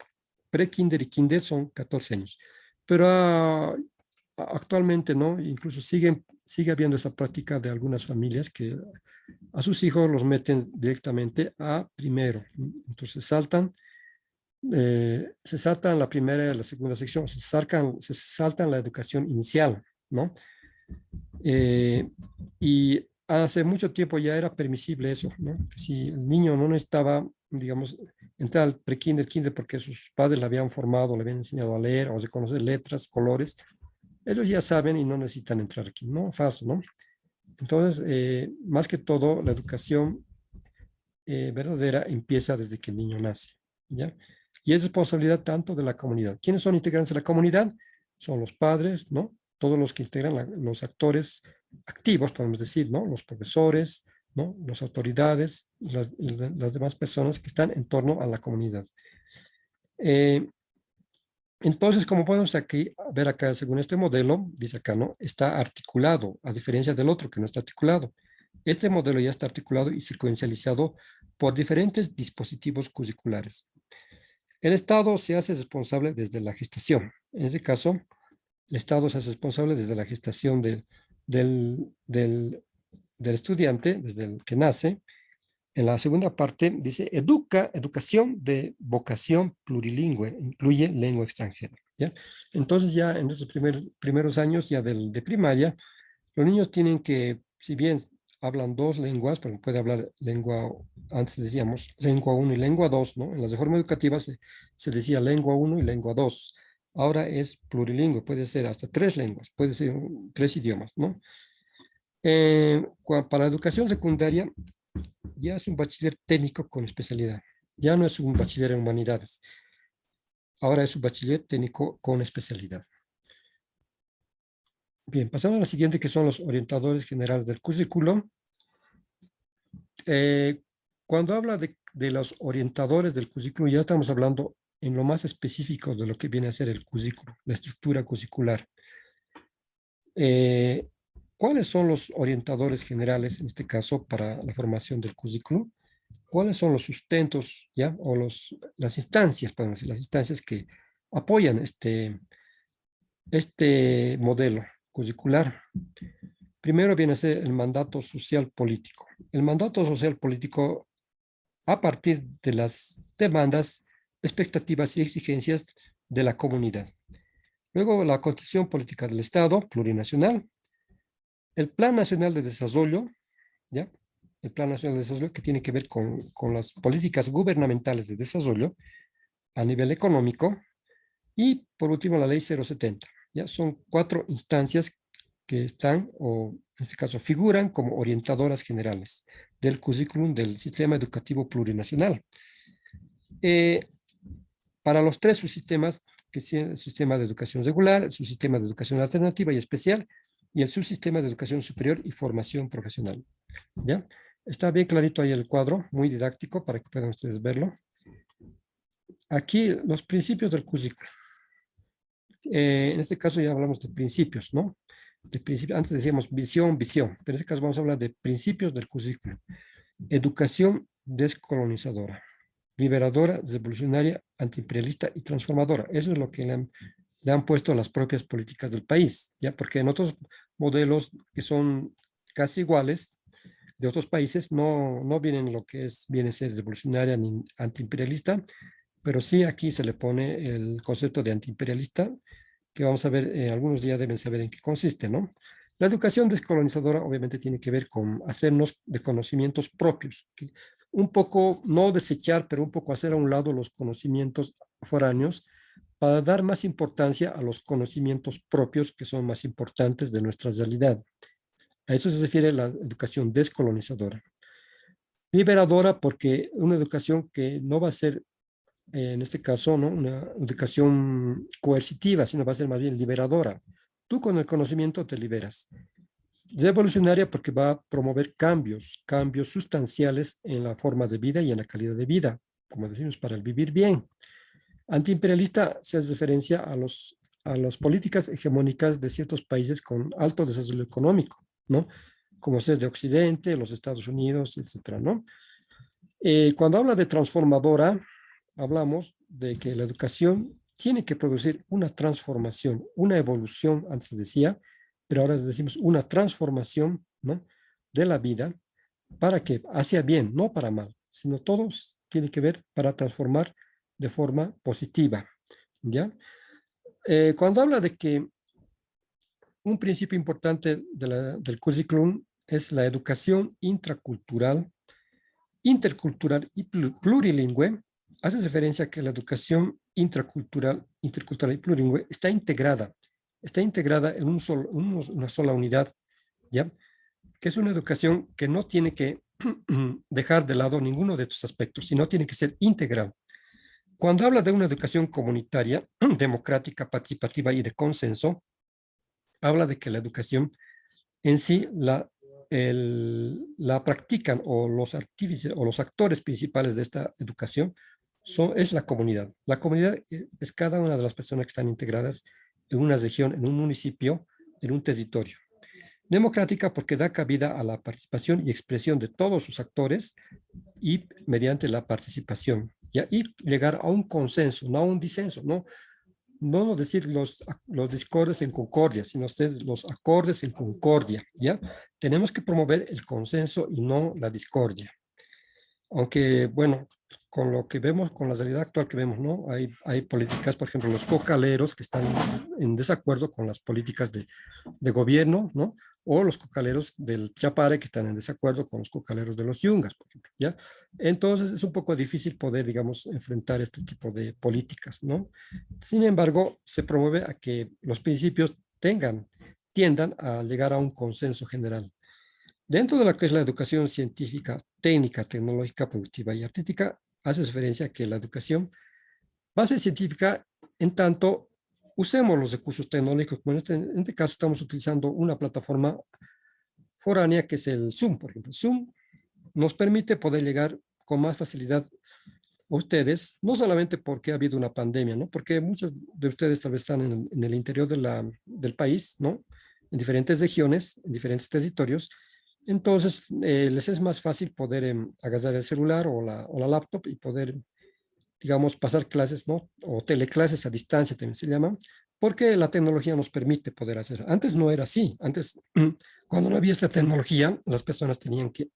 pre-kinder y kinder son 14 años. Pero actualmente, ¿no? Incluso sigue habiendo esa práctica de algunas familias que a sus hijos los meten directamente a primero. Entonces se saltan la primera y la segunda sección, se saltan la educación inicial, ¿no? Y hace mucho tiempo ya era permisible eso, ¿no? Si el niño no necesitaba, digamos, entrar al pre-kinder, kinder, porque sus padres le habían formado, le habían enseñado a leer o a conocer letras, colores, ellos ya saben y no necesitan entrar aquí, ¿no? Falso, ¿no? Entonces, más que todo, la educación verdadera empieza desde que el niño nace, ¿ya? Y es responsabilidad tanto de la comunidad. ¿Quiénes son integrantes de la comunidad? Son los padres, ¿no? Todos los que integran los actores activos, podemos decir, ¿no? Los profesores, ¿no? Las autoridades y las demás personas que están en torno a la comunidad. Entonces, como podemos ver acá, según este modelo, dice acá, ¿no? Está articulado, a diferencia del otro que no está articulado. Este modelo ya está articulado y secuencializado por diferentes dispositivos curriculares. El Estado se hace responsable desde la gestación. En este caso, el Estado se hace responsable desde la gestación del, del estudiante, desde el que nace. En la segunda parte dice, educación de vocación plurilingüe, incluye lengua extranjera, ¿ya? Entonces ya en estos primeros años ya de primaria, los niños tienen que, si bien hablan 2 lenguas, porque puede hablar lengua, antes decíamos lengua 1 y lengua 2, ¿no? En las reformas educativas se decía lengua 1 y lengua 2. Ahora es plurilingüe, puede ser hasta 3 lenguas, puede ser 3 idiomas, ¿no? Para la educación secundaria, ya es un bachiller técnico con especialidad. Ya no es un bachiller en humanidades. Ahora es un bachiller técnico con especialidad. Bien, pasamos a la siguiente, que son los orientadores generales del currículo. Cuando habla de los orientadores del currículo, ya estamos hablando en lo más específico de lo que viene a ser el currículo, la estructura curricular. ¿Cuáles son los orientadores generales, en este caso, para la formación del currículo? ¿Cuáles son los sustentos, ya? O las instancias, podemos decir, las instancias que apoyan este modelo curricular? Primero viene a ser el mandato social político. El mandato social político a partir de las demandas, expectativas y exigencias de la comunidad. Luego, la Constitución Política del Estado, plurinacional. El Plan Nacional de Desarrollo, ¿ya? El Plan Nacional de Desarrollo que tiene que ver con las políticas gubernamentales de desarrollo a nivel económico. Y, por último, la Ley 070. ¿Ya? Son 4 instancias que están, o en este caso figuran como orientadoras generales del currículum del sistema educativo plurinacional. Para los 3 subsistemas, que es el sistema de educación regular, el subsistema de educación alternativa y especial, y el subsistema de educación superior y formación profesional. ¿Ya? Está bien clarito ahí el cuadro, muy didáctico para que puedan ustedes verlo. aquí los principios del currículo. En este caso ya hablamos de principios, ¿no? Antes decíamos visión, pero en este caso vamos a hablar de principios del currículo. Educación descolonizadora, liberadora, revolucionaria, antiimperialista y transformadora. Eso es lo que le han puesto a las propias políticas del país, ¿ya? Porque en otros modelos que son casi iguales de otros países no vienen lo que viene a ser revolucionaria ni antiimperialista, pero sí aquí se le pone el concepto de antiimperialista, que vamos a ver, algunos días deben saber en qué consiste, ¿no? La educación descolonizadora obviamente tiene que ver con hacernos de conocimientos propios, que un poco, no desechar, pero un poco hacer a un lado los conocimientos foráneos para dar más importancia a los conocimientos propios que son más importantes de nuestra realidad. A eso se refiere la educación descolonizadora. Liberadora porque una educación que no va a ser, en este caso, ¿no?, una educación coercitiva, sino va a ser más bien liberadora. Tú con el conocimiento te liberas. Revolucionaria porque va a promover cambios sustanciales en la forma de vida y en la calidad de vida, como decimos, para el vivir bien. Antiimperialista se hace referencia a las políticas hegemónicas de ciertos países con alto desarrollo económico, ¿no? Como ser de Occidente, los Estados Unidos, etcétera, ¿no? Cuando habla de transformadora, hablamos de que la educación tiene que producir una transformación, una evolución, antes decía, pero ahora decimos una transformación, ¿no?, de la vida para que hacia bien, no para mal, sino todos tiene que ver para transformar de forma positiva, ¿ya? Cuando habla de que un principio importante del currículum es la educación intracultural, intercultural y plurilingüe, hace referencia a que la educación intercultural y plurilingüe está integrada en una sola unidad, ¿ya? Que es una educación que no tiene que dejar de lado ninguno de estos aspectos, sino tiene que ser integral. Cuando habla de una educación comunitaria, democrática, participativa y de consenso, habla de que la educación en sí la practican, o los artífices o los actores principales de esta educación es la comunidad. La comunidad es cada una de las personas que están integradas en una región, en un municipio, en un territorio. Democrática porque da cabida a la participación y expresión de todos sus actores y mediante la participación, ¿ya? Y llegar a un consenso, no a un disenso, no decir los discordes en concordia, sino los acordes en concordia, ¿ya? Tenemos que promover el consenso y no la discordia. Aunque, bueno, con lo que vemos, con la realidad actual que vemos, ¿no? Hay políticas, por ejemplo, los cocaleros que están en desacuerdo con las políticas de gobierno, ¿no? O los cocaleros del Chapare que están en desacuerdo con los cocaleros de los Yungas, por ejemplo, ¿ya? Entonces es un poco difícil poder, digamos, enfrentar este tipo de políticas, ¿no? Sin embargo, se promueve a que los principios tiendan a llegar a un consenso general. Dentro de lo que es la educación científica, técnica, tecnológica, productiva y artística, hace referencia a que la educación va a ser científica en tanto usemos los recursos tecnológicos, como en este caso estamos utilizando una plataforma foránea que es el Zoom, por ejemplo. Zoom nos permite poder llegar con más facilidad a ustedes, no solamente porque ha habido una pandemia, ¿no? Porque muchos de ustedes tal vez están en el interior del país, ¿no? En diferentes regiones, en diferentes territorios. Entonces, les es más fácil poder agarrar el celular o la laptop y poder, digamos, pasar clases, ¿no? O teleclases a distancia también se llaman, porque la tecnología nos permite poder hacer. Antes no era así. Antes, cuando no había esta tecnología, las personas tenían que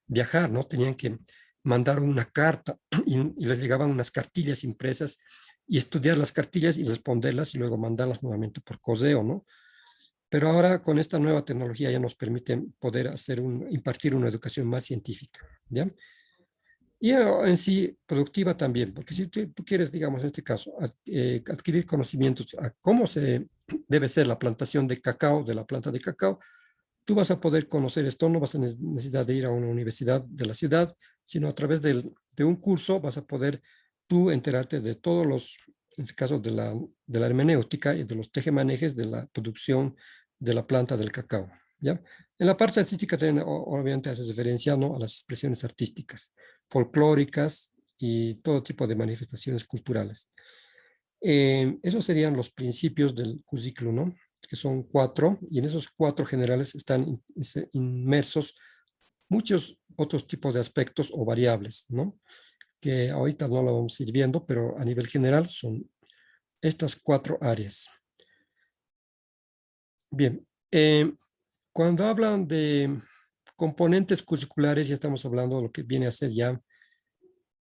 viajar, ¿no? Tenían que mandar una carta y les llegaban unas cartillas impresas y estudiar las cartillas y responderlas y luego mandarlas nuevamente por correo, ¿no? Pero ahora con esta nueva tecnología ya nos permite poder impartir una educación más científica, ¿ya? Y en sí productiva también, porque si tú quieres, digamos, en este caso, adquirir conocimientos a cómo se debe ser la plantación de cacao, de la planta de cacao, tú vas a poder conocer esto, no vas a necesitar de ir a una universidad de la ciudad, sino a través de un curso vas a poder tú enterarte de todos en este caso, de la hermenéutica y de los tejemanejes de la producción de la planta del cacao, ¿ya? En la parte artística también, obviamente, hace referencia, ¿no?, a las expresiones artísticas, folclóricas, y todo tipo de manifestaciones culturales. Esos serían los principios del currículum, ¿no? Que son 4, y en esos 4 generales están inmersos muchos otros tipos de aspectos o variables, ¿no? Que ahorita no lo vamos a ir viendo, pero a nivel general son estas 4 áreas. Bien, cuando hablan de componentes curriculares, ya estamos hablando de lo que viene a ser ya,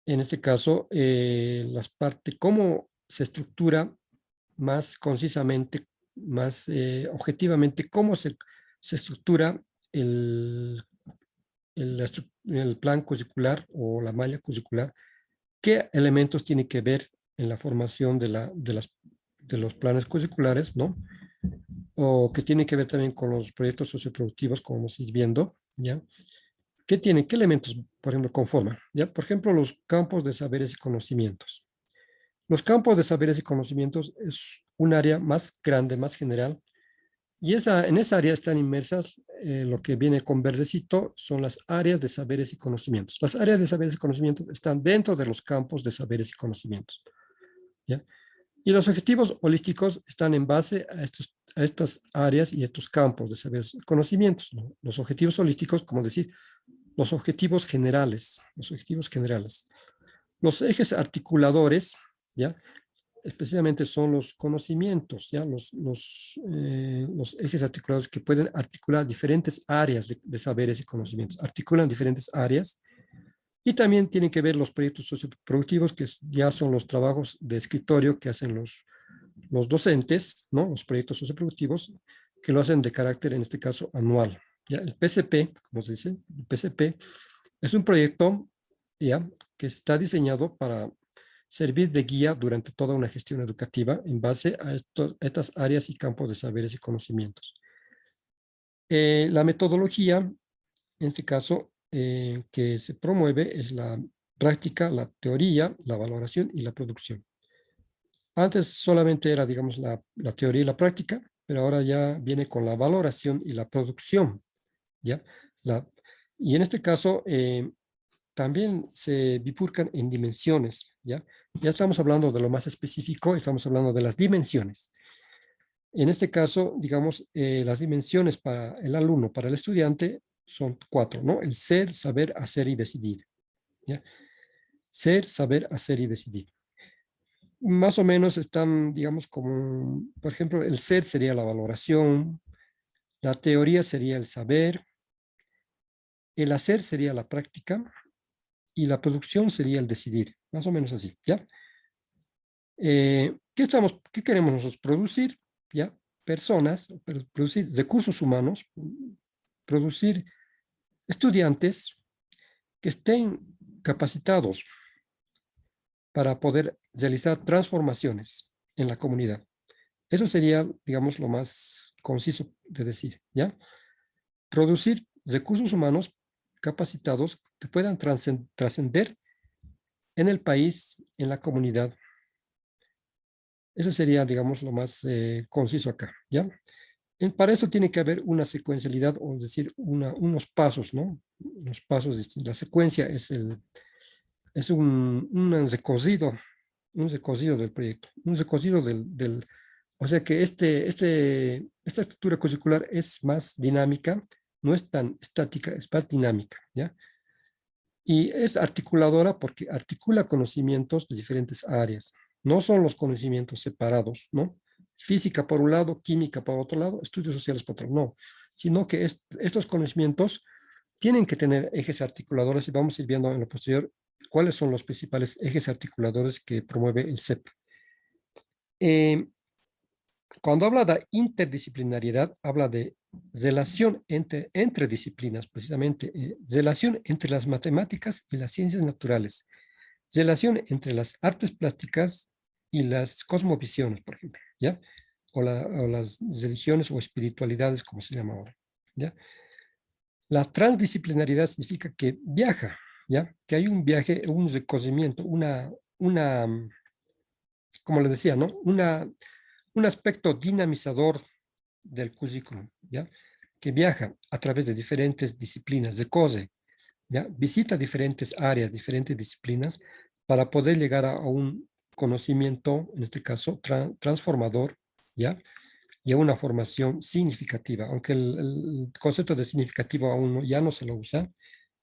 en este caso, las partes, cómo se estructura más concisamente, más objetivamente, cómo se estructura el plan curricular o la malla curricular, qué elementos tiene que ver en la formación de los planes curriculares, ¿no? O que tiene que ver también con los proyectos socioproductivos, como vamos a ir viendo, ¿ya? ¿Qué elementos, por ejemplo, conforman? ¿Ya? Por ejemplo, los campos de saberes y conocimientos. Los campos de saberes y conocimientos es un área más grande, más general, y en esa área están inmersas lo que viene con verdecito, son las áreas de saberes y conocimientos. Las áreas de saberes y conocimientos están dentro de los campos de saberes y conocimientos, ¿ya? Y los objetivos holísticos están en base a estas áreas y estos campos de saberes y conocimientos, ¿no? Los objetivos holísticos, como decir, los objetivos generales, los objetivos generales. Los ejes articuladores, ¿ya? Especialmente son los conocimientos, ¿ya? Los ejes articulados que pueden articular diferentes áreas de saberes y conocimientos, articulan diferentes áreas, y también tienen que ver los proyectos socioproductivos, que ya son los trabajos de escritorio que hacen los docentes, ¿no? Los proyectos socioproductivos, que lo hacen de carácter, en este caso, anual. ¿Ya? El PCP, como se dice, el PCP es un proyecto, ¿ya?, que está diseñado para servir de guía durante toda una gestión educativa en base a estas áreas y campos de saberes y conocimientos. La metodología, en este caso, que se promueve es la práctica, la teoría, la valoración y la producción. Antes solamente era, digamos, la teoría y la práctica, pero ahora ya viene con la valoración y la producción, ¿ya? Y en este caso, también se bifurcan en dimensiones, ¿ya? Ya estamos hablando de lo más específico, estamos hablando de las dimensiones. En este caso, digamos, las dimensiones para el alumno, para el estudiante, son 4, ¿no? El ser, saber, hacer y decidir, ¿ya? Ser, saber, hacer y decidir. Más o menos están, digamos, como, por ejemplo, el ser sería la valoración, la teoría sería el saber, el hacer sería la práctica y la producción sería el decidir, más o menos así, ¿ya? ¿Qué queremos nosotros? Producir, ¿ya? Personas, producir recursos humanos, producir estudiantes que estén capacitados para poder realizar transformaciones en la comunidad. Eso sería, digamos, lo más conciso de decir, ¿ya? Producir recursos humanos capacitados que puedan trascender en el país, en la comunidad. Eso sería, digamos, lo más conciso acá, ¿ya? Para esto tiene que haber una secuencialidad, o decir, unos pasos, ¿no? Unos pasos distintos. La secuencia es un recorrido del proyecto, un recorrido o sea que esta estructura curricular es más dinámica, no es tan estática, es más dinámica, ¿ya? Y es articuladora porque articula conocimientos de diferentes áreas. No son los conocimientos separados, ¿no? Física por un lado, química por otro lado, estudios sociales por otro lado, no. Sino que estos conocimientos tienen que tener ejes articuladores, y vamos a ir viendo en lo posterior cuáles son los principales ejes articuladores que promueve el CEP. Cuando habla de interdisciplinariedad, habla de relación entre disciplinas, precisamente, relación entre las matemáticas y las ciencias naturales, relación entre las artes plásticas y las cosmovisiones, por ejemplo, ¿ya? O las religiones o espiritualidades, como se llama ahora, ¿ya? La transdisciplinaridad significa que viaja, ¿ya? Que hay un viaje, un recorrimiento, como le decía, ¿no? Un aspecto dinamizador del currículum, ¿ya? Que viaja a través de diferentes disciplinas, recorre, ¿ya? Visita diferentes áreas, diferentes disciplinas, para poder llegar a un conocimiento, en este caso, transformador, ¿ya? Y a una formación significativa, aunque el concepto de significativo aún ya no se lo usa,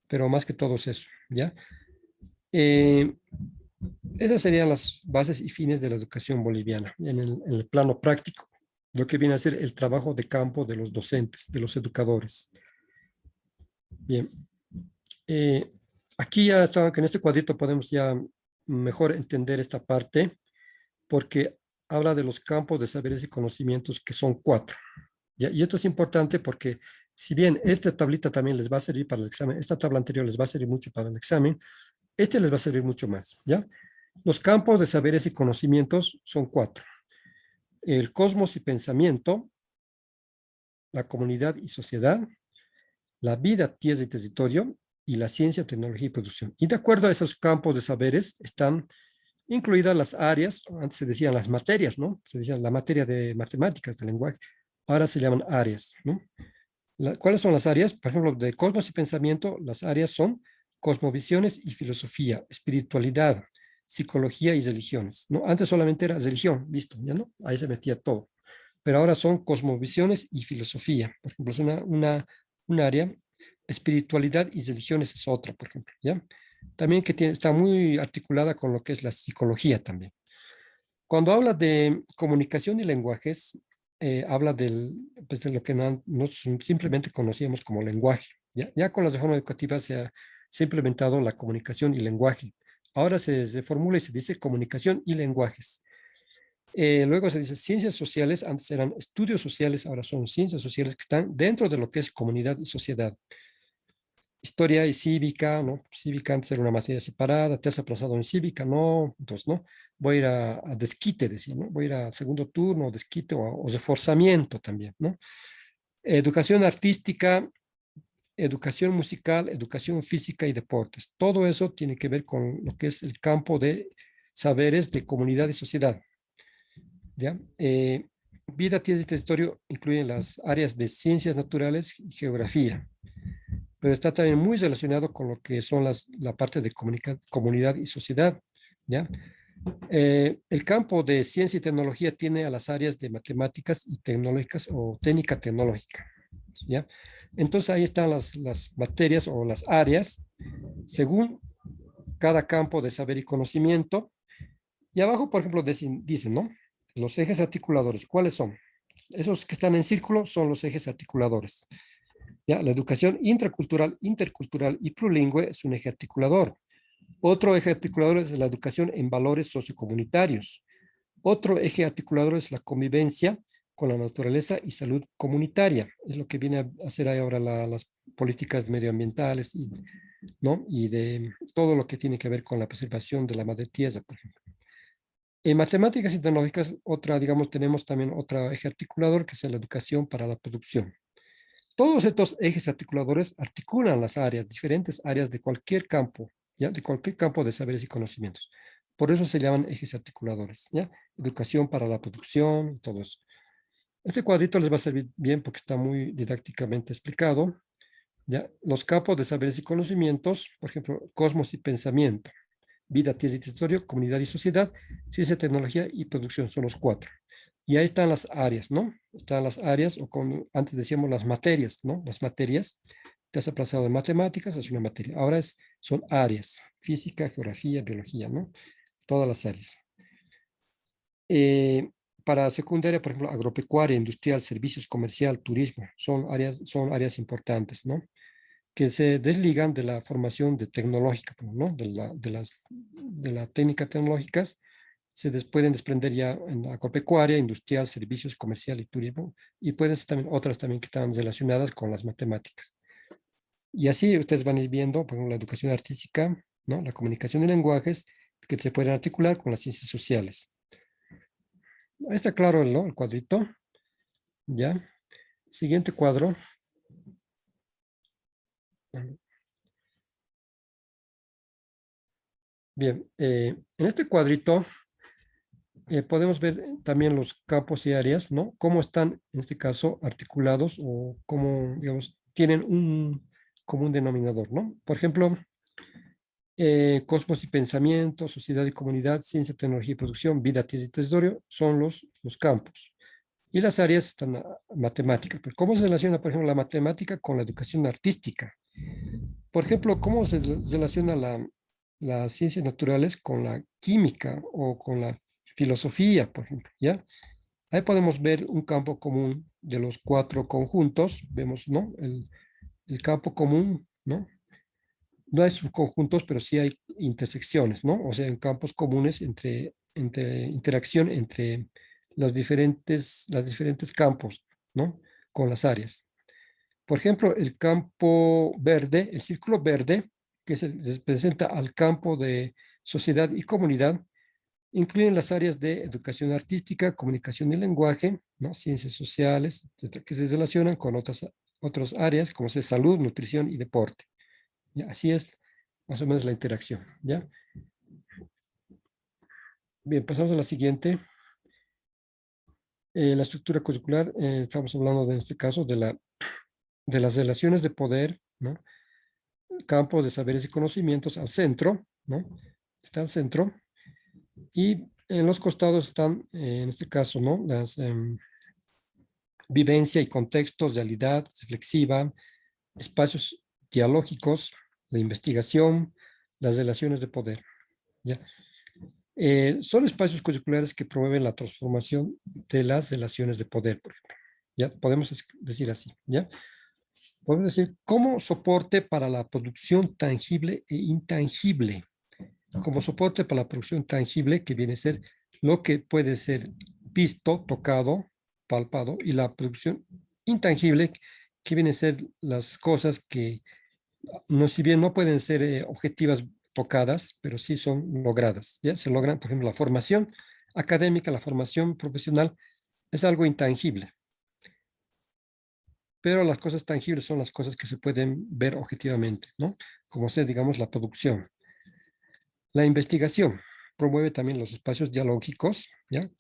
pero más que todo es eso, ¿ya? Eh, Esas serían las bases y fines de la educación boliviana en el plano práctico, lo que viene a ser el trabajo de campo de los docentes, de los educadores. Bien, eh, aquí ya está, que en este cuadrito podemos ya mejor entender esta parte, porque habla de los campos de saberes y conocimientos que son 4. ¿Ya? Y esto es importante porque si bien esta tablita también les va a servir para el examen, esta tabla anterior les va a servir mucho para el examen, este les va a servir mucho más, ¿ya? Los campos de saberes y conocimientos son 4. El cosmos y pensamiento, la comunidad y sociedad, la vida, tierra y territorio, y la ciencia, tecnología y producción. Y de acuerdo a esos campos de saberes están incluidas las áreas, antes se decían las materias, ¿no? Se decía la materia de matemáticas, de lenguaje, ahora se llaman áreas, ¿no? ¿Cuáles son las áreas? Por ejemplo, de cosmos y pensamiento, las áreas son cosmovisiones y filosofía, espiritualidad, psicología y religiones, ¿no? Antes solamente era religión, listo, ya no, ahí se metía todo. Pero ahora son cosmovisiones y filosofía. Por ejemplo, es un área, espiritualidad y religiones es otra, por ejemplo, ¿ya? También que está muy articulada con lo que es la psicología también. Cuando habla de comunicación y lenguajes, habla pues de lo que nosotros simplemente conocíamos como lenguaje. Ya con las reformas educativas se ha implementado la comunicación y lenguaje. Ahora se formula y se dice comunicación y lenguajes. Luego se dice ciencias sociales, antes eran estudios sociales, ahora son ciencias sociales que están dentro de lo que es comunidad y sociedad. Historia y cívica, ¿no? Cívica antes era una materia separada, te has aplazado en cívica, no, entonces, ¿no? Voy a ir a desquite, decía, ¿no? Voy a ir a segundo turno, desquite o reforzamiento también, ¿no? Educación artística, educación musical, educación física y deportes. Todo eso tiene que ver con lo que es el campo de saberes de comunidad y sociedad, ¿ya? Vida, tierra y territorio incluyen las áreas de ciencias naturales y geografía, pero está también muy relacionado con lo que son la parte de comunidad y sociedad, ¿ya? El campo de ciencia y tecnología tiene a las áreas de matemáticas y tecnológicas o técnica tecnológica, ¿ya? Entonces ahí están las materias o las áreas según cada campo de saber y conocimiento. Y abajo, por ejemplo, dicen, ¿no? Los ejes articuladores, ¿cuáles son? Esos que están en círculo son los ejes articuladores. ¿Ya? La educación intracultural, intercultural y plurilingüe es un eje articulador. Otro eje articulador es la educación en valores sociocomunitarios. Otro eje articulador es la convivencia con la naturaleza y salud comunitaria. Es lo que viene a hacer ahora las políticas medioambientales ¿no? Y de todo lo que tiene que ver con la preservación de la madre tierra, por ejemplo. En matemáticas y tecnológicas, digamos, tenemos también otro eje articulador que es la educación para la producción. Todos estos ejes articuladores articulan las áreas, diferentes áreas de cualquier campo, ¿ya? De cualquier campo de saberes y conocimientos. Por eso se llaman ejes articuladores, ¿ya? Educación para la producción y todo eso. Este cuadrito les va a servir bien porque está muy didácticamente explicado, ¿ya? Los campos de saberes y conocimientos, por ejemplo, cosmos y pensamiento, vida, tierra y territorio, comunidad y sociedad, ciencia, tecnología y producción, son los 4. Y ahí están las áreas, ¿no? Están las áreas, o como antes decíamos las materias, ¿no? Las materias, te has aplazado de matemáticas, es una materia. Ahora son áreas, física, geografía, biología, ¿no? Todas las áreas. Para secundaria, por ejemplo, agropecuaria, industrial, servicios, comercial, turismo, son áreas importantes, ¿no? Que se desligan de la formación de tecnológica, ¿no? De la técnica tecnológicas, pueden desprender ya en la agropecuaria, industrial, servicios, comercial y turismo, y pueden ser también otras también que están relacionadas con las matemáticas. Y así ustedes van a ir viendo, por ejemplo, la educación artística, ¿no? La comunicación de lenguajes, que se pueden articular con las ciencias sociales. Ahí está claro, ¿no? El cuadrito, ¿ya? Siguiente cuadro. Bien, en este cuadrito podemos ver también los campos y áreas, ¿no? Cómo están, en este caso, articulados o cómo, digamos, tienen un común denominador, ¿no? Por ejemplo, Cosmos y pensamiento, sociedad y comunidad, ciencia, tecnología y producción, vida, tesis y territorio son los campos. Y las áreas están matemática. Pero ¿cómo se relaciona, por ejemplo, la matemática con la educación artística? Por ejemplo, ¿cómo se relaciona las ciencias naturales con la química o con la filosofía, por ejemplo? ¿Ya? Ahí podemos ver un campo común de los cuatro conjuntos. Vemos, ¿no? El campo común, ¿no? No hay subconjuntos, pero sí hay intersecciones, ¿no? O sea, en campos comunes entre interacción entre los diferentes campos, ¿no? Con las áreas. Por ejemplo, el campo verde, el círculo verde, que se representa al campo de sociedad y comunidad, incluyen las áreas de educación artística, comunicación y lenguaje, ¿no? Ciencias sociales, etcétera, que se relacionan con otras áreas como es salud, nutrición y deporte. ¿Ya? Así es más o menos la interacción. ¿Ya? Bien, pasamos a la siguiente. La estructura curricular, estamos hablando en este caso de las relaciones de poder, ¿no? Campos de saberes y conocimientos al centro, ¿no? Está al centro. Y en los costados están, en este caso, ¿no? Las vivencia y contextos, realidad reflexiva, espacios dialógicos, la investigación, las relaciones de poder. ¿Ya? Son espacios curriculares que promueven la transformación de las relaciones de poder, por ejemplo. ¿Ya? Podemos decir así. ¿Ya? Podemos decir como soporte para la producción tangible e intangible. Como soporte para la producción tangible, que viene a ser lo que puede ser visto, tocado, palpado, y la producción intangible, que viene a ser las cosas que, no, si bien no pueden ser objetivas tocadas, pero sí son logradas. ¿Ya? Se logran, por ejemplo, la formación académica, la formación profesional, es algo intangible, pero las cosas tangibles son las cosas que se pueden ver objetivamente, ¿no? Como sea, digamos, la producción. La investigación promueve también los espacios dialógicos, ¿ya?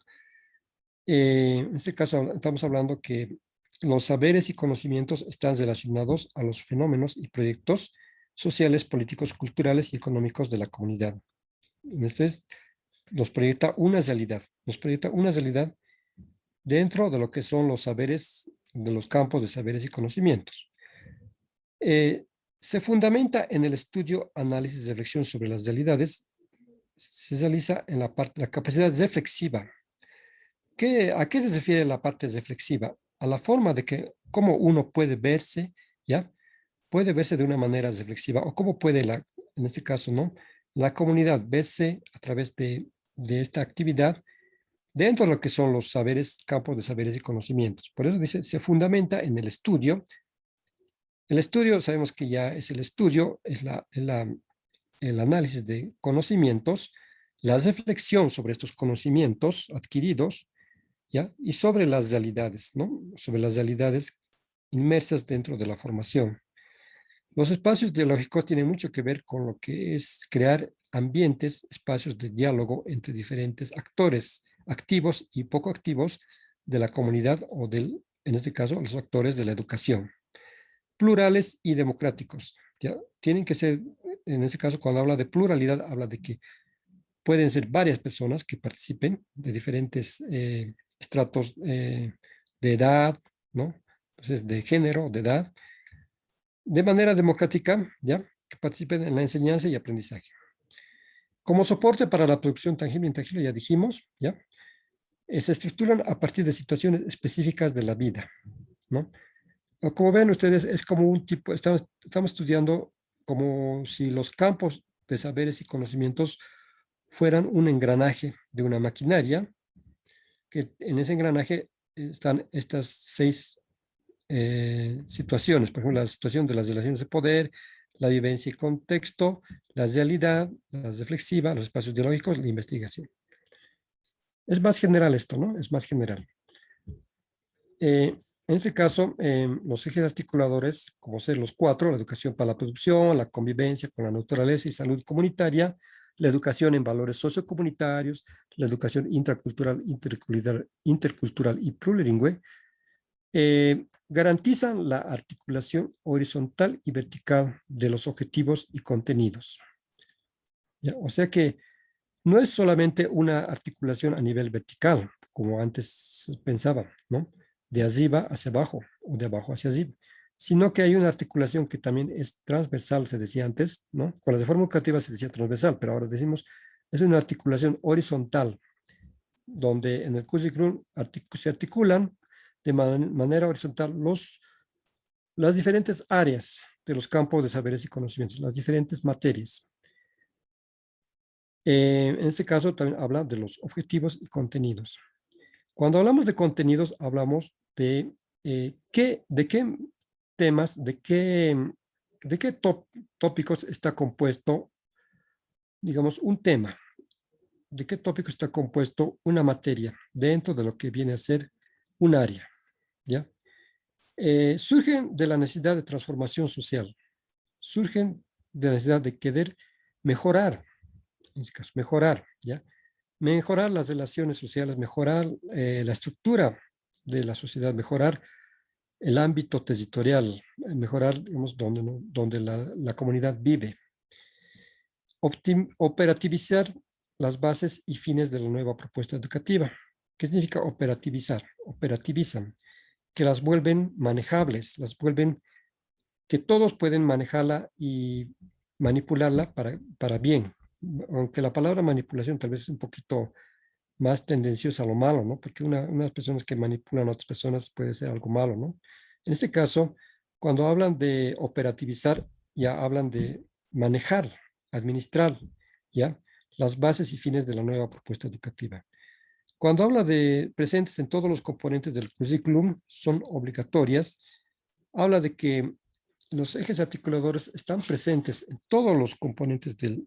En este caso estamos hablando que los saberes y conocimientos están relacionados a los fenómenos y proyectos sociales, políticos, culturales y económicos de la comunidad. Este nos proyecta una realidad dentro de lo que son los saberes, de los campos de saberes y conocimientos. Eh, Se fundamenta en el estudio, análisis y reflexión sobre las realidades, se realiza en la capacidad reflexiva. ¿A qué se refiere la parte reflexiva? A la forma de que, cómo uno puede verse, ¿ya? Puede verse de una manera reflexiva, o cómo puede, en este caso, ¿no? La comunidad verse a través de esta actividad dentro de lo que son los saberes, campos de saberes y conocimientos. Por eso dice, se fundamenta en el estudio. El estudio, sabemos que ya es el estudio, el análisis de conocimientos, la reflexión sobre estos conocimientos adquiridos, ¿ya? Y sobre las realidades, ¿no? Sobre las realidades inmersas dentro de la formación. Los espacios dialógicos tienen mucho que ver con lo que es crear ambientes, espacios de diálogo entre diferentes actores activos y poco activos de la comunidad o en este caso, los actores de la educación. Plurales y democráticos. ¿Ya? Tienen que ser, en este caso, cuando habla de pluralidad, habla de que pueden ser varias personas que participen de diferentes estratos de edad, ¿no? Entonces, de género, de edad, de manera democrática, ¿ya? Que participen en la enseñanza y aprendizaje. Como soporte para la producción tangible e intangible, ya dijimos, ¿ya? Se estructuran a partir de situaciones específicas de la vida, ¿no? Como ven ustedes, es como un tipo, estamos estudiando como si los campos de saberes y conocimientos fueran un engranaje de una maquinaria, que en ese engranaje están estas seis situaciones, por ejemplo, la situación de las relaciones de poder, la vivencia y contexto, la realidad, la reflexiva, los espacios dialógicos, la investigación. Es más general esto, ¿no? Es más general. En este caso, los ejes articuladores, como ser los cuatro, la educación para la producción, la convivencia con la naturaleza y salud comunitaria, la educación en valores sociocomunitarios, la educación intracultural, intercultural y plurilingüe, garantizan la articulación horizontal y vertical de los objetivos y contenidos. ¿ya? O sea que no es solamente una articulación a nivel vertical, como antes se pensaba, ¿no? De arriba hacia abajo o de abajo hacia arriba, sino que hay una articulación que también es transversal, se decía antes, ¿no? Con la de forma educativa se decía transversal, pero ahora decimos es una articulación horizontal, donde en el currículum se articulan de manera horizontal las diferentes áreas de los campos de saberes y conocimientos, las diferentes materias. En este caso también habla de los objetivos y contenidos. Cuando hablamos de contenidos, hablamos de qué temas, de qué tópicos está compuesto, digamos, un tema, de qué tópico está compuesto una materia dentro de lo que viene a ser un área, ¿ya? Surgen de la necesidad de transformación social, surgen de la necesidad de querer mejorar, en este caso, mejorar, ¿ya? Mejorar las relaciones sociales, mejorar la estructura de la sociedad, mejorar el ámbito territorial, mejorar, digamos, donde la comunidad vive. Operativizar las bases y fines de la nueva propuesta educativa. ¿Qué significa operativizar? Operativizan, que las vuelven manejables, las vuelven que todos pueden manejarla y manipularla para bien. Aunque la palabra manipulación tal vez es un poquito más tendenciosa a lo malo, ¿no? Porque unas personas que manipulan a otras personas puede ser algo malo, ¿no? En este caso, cuando hablan de operativizar, ya hablan de manejar, administrar, ¿ya? Las bases y fines de la nueva propuesta educativa. Cuando habla de presentes en todos los componentes del currículum, son obligatorias, habla de que los ejes articuladores están presentes en todos los componentes del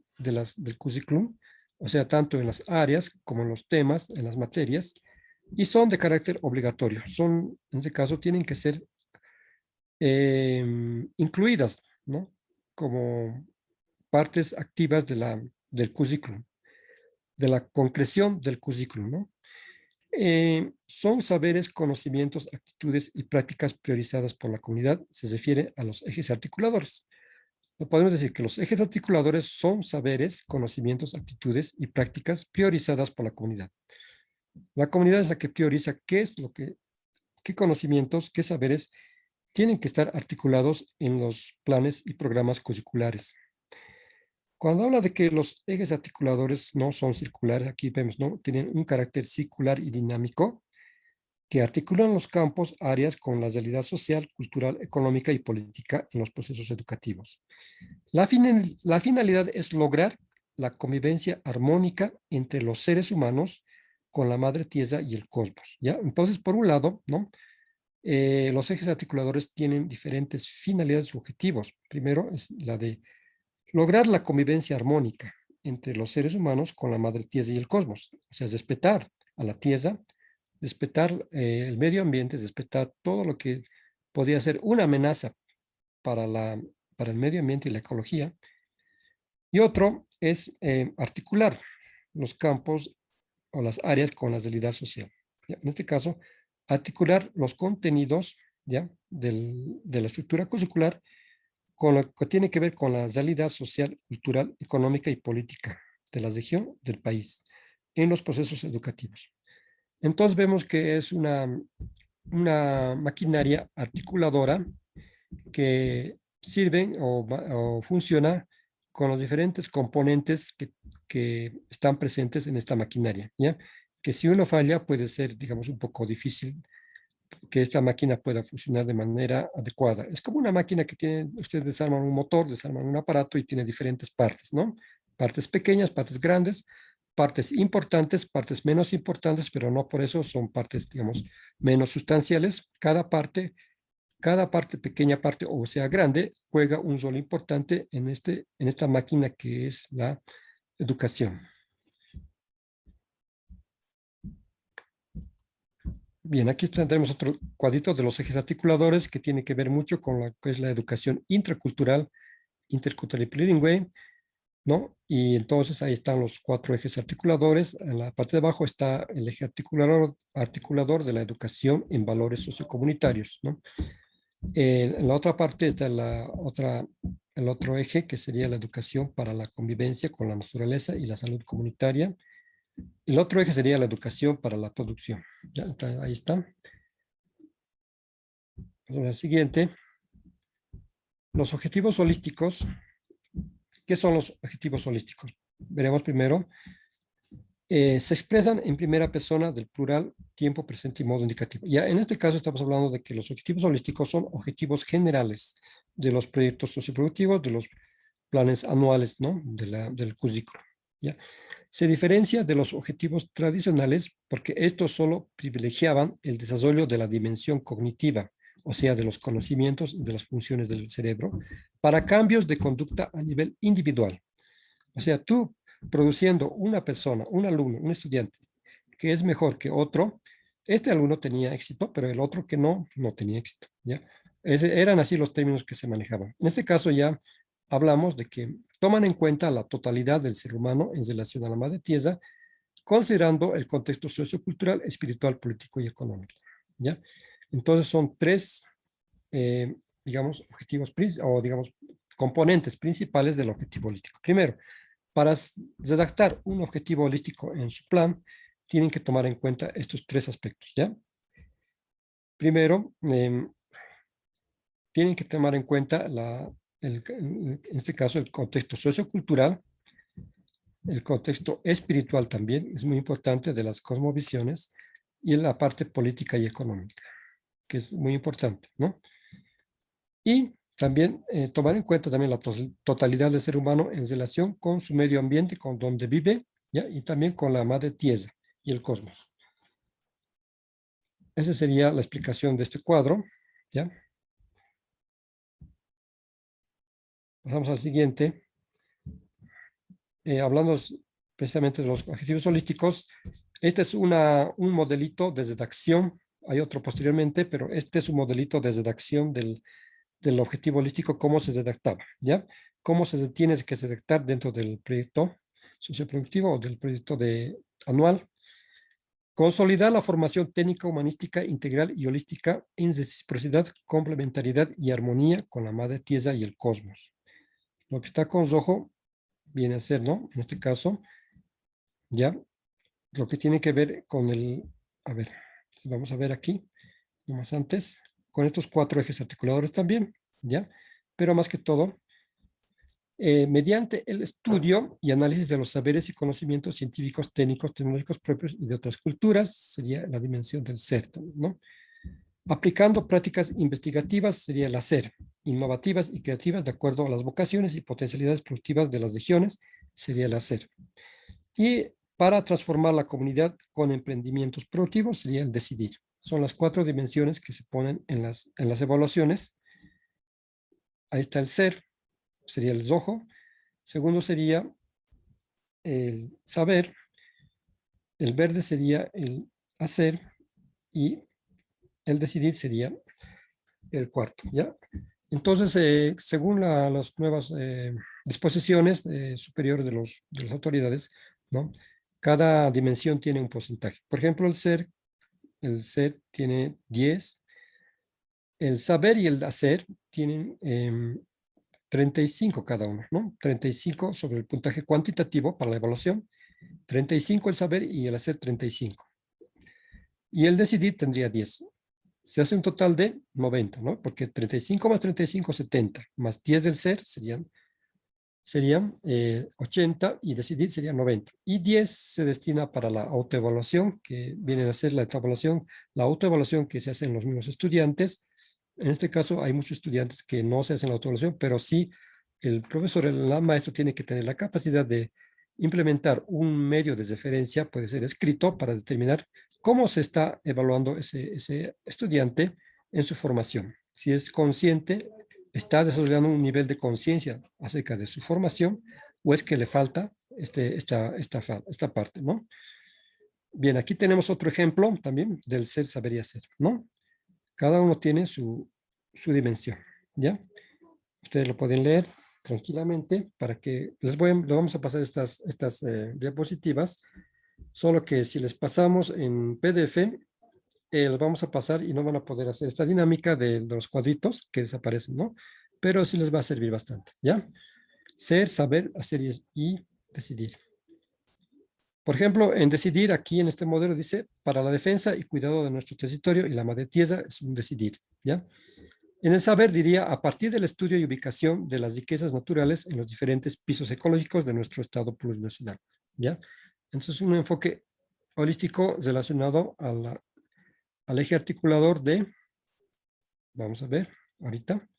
currículum, o sea, tanto en las áreas como en los temas, en las materias, y son de carácter obligatorio. Son, en este caso, tienen que ser incluidas, ¿no? Como partes activas del currículum, de la concreción del currículum, ¿no? Son saberes, conocimientos, actitudes y prácticas priorizadas por la comunidad. Se refiere a los ejes articuladores. Podemos decir que los ejes articuladores son saberes, conocimientos, actitudes y prácticas priorizadas por la comunidad. La comunidad es la que prioriza qué conocimientos, qué saberes tienen que estar articulados en los planes y programas curriculares. Cuando habla de que los ejes articuladores no son circulares, aquí vemos, ¿no? Tienen un carácter circular y dinámico que articulan los campos, áreas con la realidad social, cultural, económica y política en los procesos educativos. La finalidad es lograr la convivencia armónica entre los seres humanos con la madre tierra y el cosmos, ¿ya? Entonces, por un lado, ¿no? Los ejes articuladores tienen diferentes finalidades y objetivos. Primero es la de lograr la convivencia armónica entre los seres humanos con la madre tierra y el cosmos, o sea, respetar a la tierra, respetar el medio ambiente, respetar todo lo que podría ser una amenaza para, para el medio ambiente y la ecología. Y otro es articular los campos o las áreas con la realidad social. ¿Ya? En este caso, articular los contenidos, ¿ya? De la estructura curricular con lo que tiene que ver con la realidad social, cultural, económica y política de la región, del país, en los procesos educativos. Entonces vemos que es una maquinaria articuladora que sirve o funciona con los diferentes componentes que están presentes en esta maquinaria, ¿ya? Que si uno falla puede ser, digamos, un poco difícil que esta máquina pueda funcionar de manera adecuada. Es como una máquina que tiene, ustedes desarman un motor, desarman un aparato y tiene diferentes partes, ¿no? Partes pequeñas, partes grandes, partes importantes, partes menos importantes, pero no por eso son partes, digamos, menos sustanciales. Cada parte, pequeña parte o sea grande, juega un rol importante en esta máquina que es la educación. Bien, aquí tenemos otro cuadrito de los ejes articuladores que tiene que ver mucho con lo que es la educación intracultural, intercultural y plurilingüe, ¿no? Y entonces ahí están los 4 ejes articuladores. En la parte de abajo está el eje articulador de la educación en valores sociocomunitarios, ¿no? En la otra parte está el otro eje, que sería la educación para la convivencia con la naturaleza y la salud comunitaria. El otro eje sería la educación para la producción. Ya, ahí está. La siguiente. Los objetivos holísticos. ¿Qué son los objetivos holísticos? Veremos primero. Se expresan en primera persona del plural, tiempo presente y modo indicativo. Ya en este caso estamos hablando de que los objetivos holísticos son objetivos generales de los proyectos socioproductivos, de los planes anuales, ¿no? Del currículo. ¿Ya? Se diferencia de los objetivos tradicionales porque estos solo privilegiaban el desarrollo de la dimensión cognitiva, o sea, de los conocimientos y de las funciones del cerebro, para cambios de conducta a nivel individual. O sea, tú produciendo una persona, un alumno, un estudiante, que es mejor que otro, este alumno tenía éxito, pero el otro que no, no tenía éxito. ¿Ya? Eran así los términos que se manejaban. En este caso ya hablamos de que toman en cuenta la totalidad del ser humano en relación a la madre tierra, considerando el contexto sociocultural, espiritual, político y económico. ¿Ya? Entonces son tres, digamos, objetivos o digamos, componentes principales del objetivo holístico. Primero, para redactar un objetivo holístico en su plan, tienen que tomar en cuenta estos tres aspectos, ¿ya? Primero, tienen que tomar en cuenta, en este caso, el contexto sociocultural, el contexto espiritual también, es muy importante, de las cosmovisiones, y la parte política y económica, que es muy importante, ¿no? Y también tomar en cuenta también la totalidad del ser humano en relación con su medio ambiente, con donde vive, ¿ya? Y también con la madre tierra y el cosmos. Esa sería la explicación de este cuadro, ¿ya? Pasamos al siguiente. Hablando precisamente de los objetivos holísticos, este es un modelito de redacción, hay otro posteriormente, pero este es un modelito de redacción del objetivo holístico, cómo se redactaba, ¿ya? Cómo se tiene que redactar dentro del proyecto socioproductivo o del proyecto anual. Consolidar la formación técnica, humanística, integral y holística en reciprocidad, complementariedad y armonía con la madre tierra y el cosmos. Lo que está con rojo viene a ser, ¿no? En este caso, ya lo que tiene que ver con a ver, vamos a ver aquí, más antes, con estos cuatro ejes articuladores también, ¿ya? Pero más que todo, mediante el estudio y análisis de los saberes y conocimientos científicos, técnicos, tecnológicos propios y de otras culturas, sería la dimensión del ser, ¿no? Aplicando prácticas investigativas sería el hacer, innovativas y creativas de acuerdo a las vocaciones y potencialidades productivas de las regiones, sería el hacer. Y para transformar la comunidad con emprendimientos productivos sería el decidir. Son las cuatro dimensiones que se ponen en las evaluaciones. Ahí está el ser, sería el zojo. Segundo sería el saber. El verde sería el hacer y el decidir sería el cuarto, ¿ya? Entonces, según las nuevas disposiciones superiores de las autoridades, ¿no? Cada dimensión tiene un porcentaje. Por ejemplo, el ser tiene 10, el saber y el hacer tienen 35 cada uno, ¿no? 35 sobre el puntaje cuantitativo para la evaluación, 35 el saber y el hacer 35. Y el decidir tendría 10. Se hace un total de 90, ¿no? Porque 35 más 35, 70, más 10 del ser serían 80 y decidir serían 90. Y 10 se destina para la autoevaluación, que viene a ser la autoevaluación que se hace en los mismos estudiantes. En este caso hay muchos estudiantes que no se hacen la autoevaluación, pero sí el profesor, el maestro tiene que tener la capacidad de implementar un medio de referencia, puede ser escrito, para determinar cómo se está evaluando ese estudiante en su formación. Si es consciente, está desarrollando un nivel de conciencia acerca de su formación, o es que le falta esta parte, ¿no? Bien, aquí tenemos otro ejemplo también del ser, saber y hacer, ¿no? Cada uno tiene su dimensión, ¿ya? Ustedes lo pueden leer tranquilamente para que les vamos a pasar estas diapositivas, solo que si les pasamos en PDF, los vamos a pasar y no van a poder hacer esta dinámica de los cuadritos que desaparecen, ¿no? Pero sí les va a servir bastante, ¿ya? Ser, saber, hacer y decidir. Por ejemplo, en decidir, aquí en este modelo dice, para la defensa y cuidado de nuestro territorio y la madre tierra es un decidir, ¿ya? En el saber diría, a partir del estudio y ubicación de las riquezas naturales en los diferentes pisos ecológicos de nuestro estado plurinacional, ¿ya? Entonces, un enfoque holístico relacionado al eje articulador de, vamos a ver ahorita,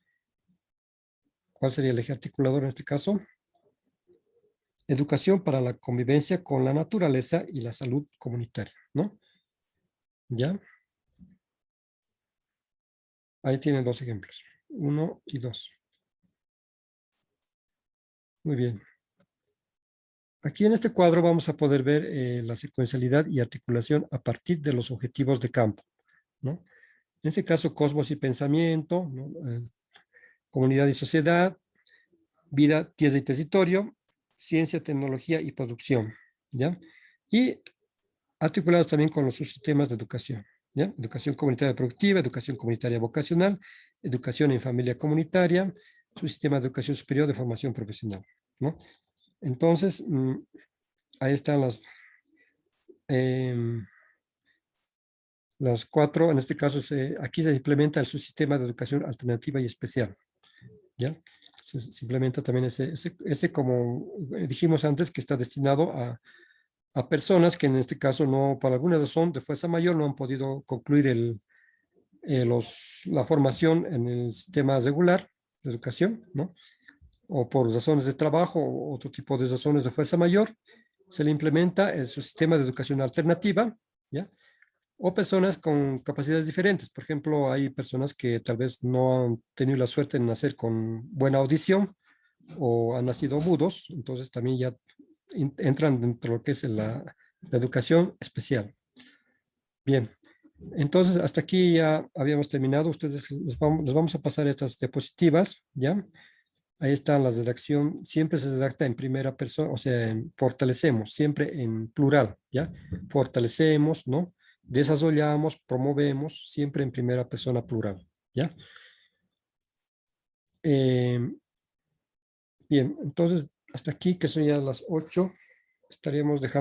¿cuál sería el eje articulador en este caso? Educación para la convivencia con la naturaleza y la salud comunitaria, ¿no? ¿Ya? Ahí tienen dos ejemplos, 1 y 2. Muy bien. Aquí en este cuadro vamos a poder ver la secuencialidad y articulación a partir de los objetivos de campo, ¿no? En este caso, cosmos y pensamiento, ¿no? Comunidad y sociedad, vida, tierra y territorio, ciencia, tecnología y producción, ¿ya? Y articulados también con los subsistemas de educación, ¿ya? Educación comunitaria productiva, educación comunitaria vocacional, educación en familia comunitaria, subsistema de educación superior de formación profesional, ¿no? Entonces, ahí están las cuatro, en este caso, aquí se implementa el subsistema de educación alternativa y especial, ¿ya? Se implementa también ese, como dijimos antes, que está destinado a personas que en este caso no, por alguna razón de fuerza mayor, no han podido concluir la formación en el sistema regular de educación, ¿no? O por razones de trabajo o otro tipo de razones de fuerza mayor, se le implementa su sistema de educación alternativa, ¿ya? O personas con capacidades diferentes. Por ejemplo, hay personas que tal vez no han tenido la suerte de nacer con buena audición o han nacido mudos, entonces también ya entran dentro de lo que es la educación especial. Bien, entonces hasta aquí ya habíamos terminado. Ustedes les vamos a pasar estas diapositivas, ¿ya? Ahí está la redacción, siempre se redacta en primera persona, o sea, fortalecemos, siempre en plural, ¿ya? Fortalecemos, ¿no? Desarrollamos, promovemos, siempre en primera persona plural, ¿ya? Eh, bien, entonces hasta aquí, que son ya las 8, estaríamos dejando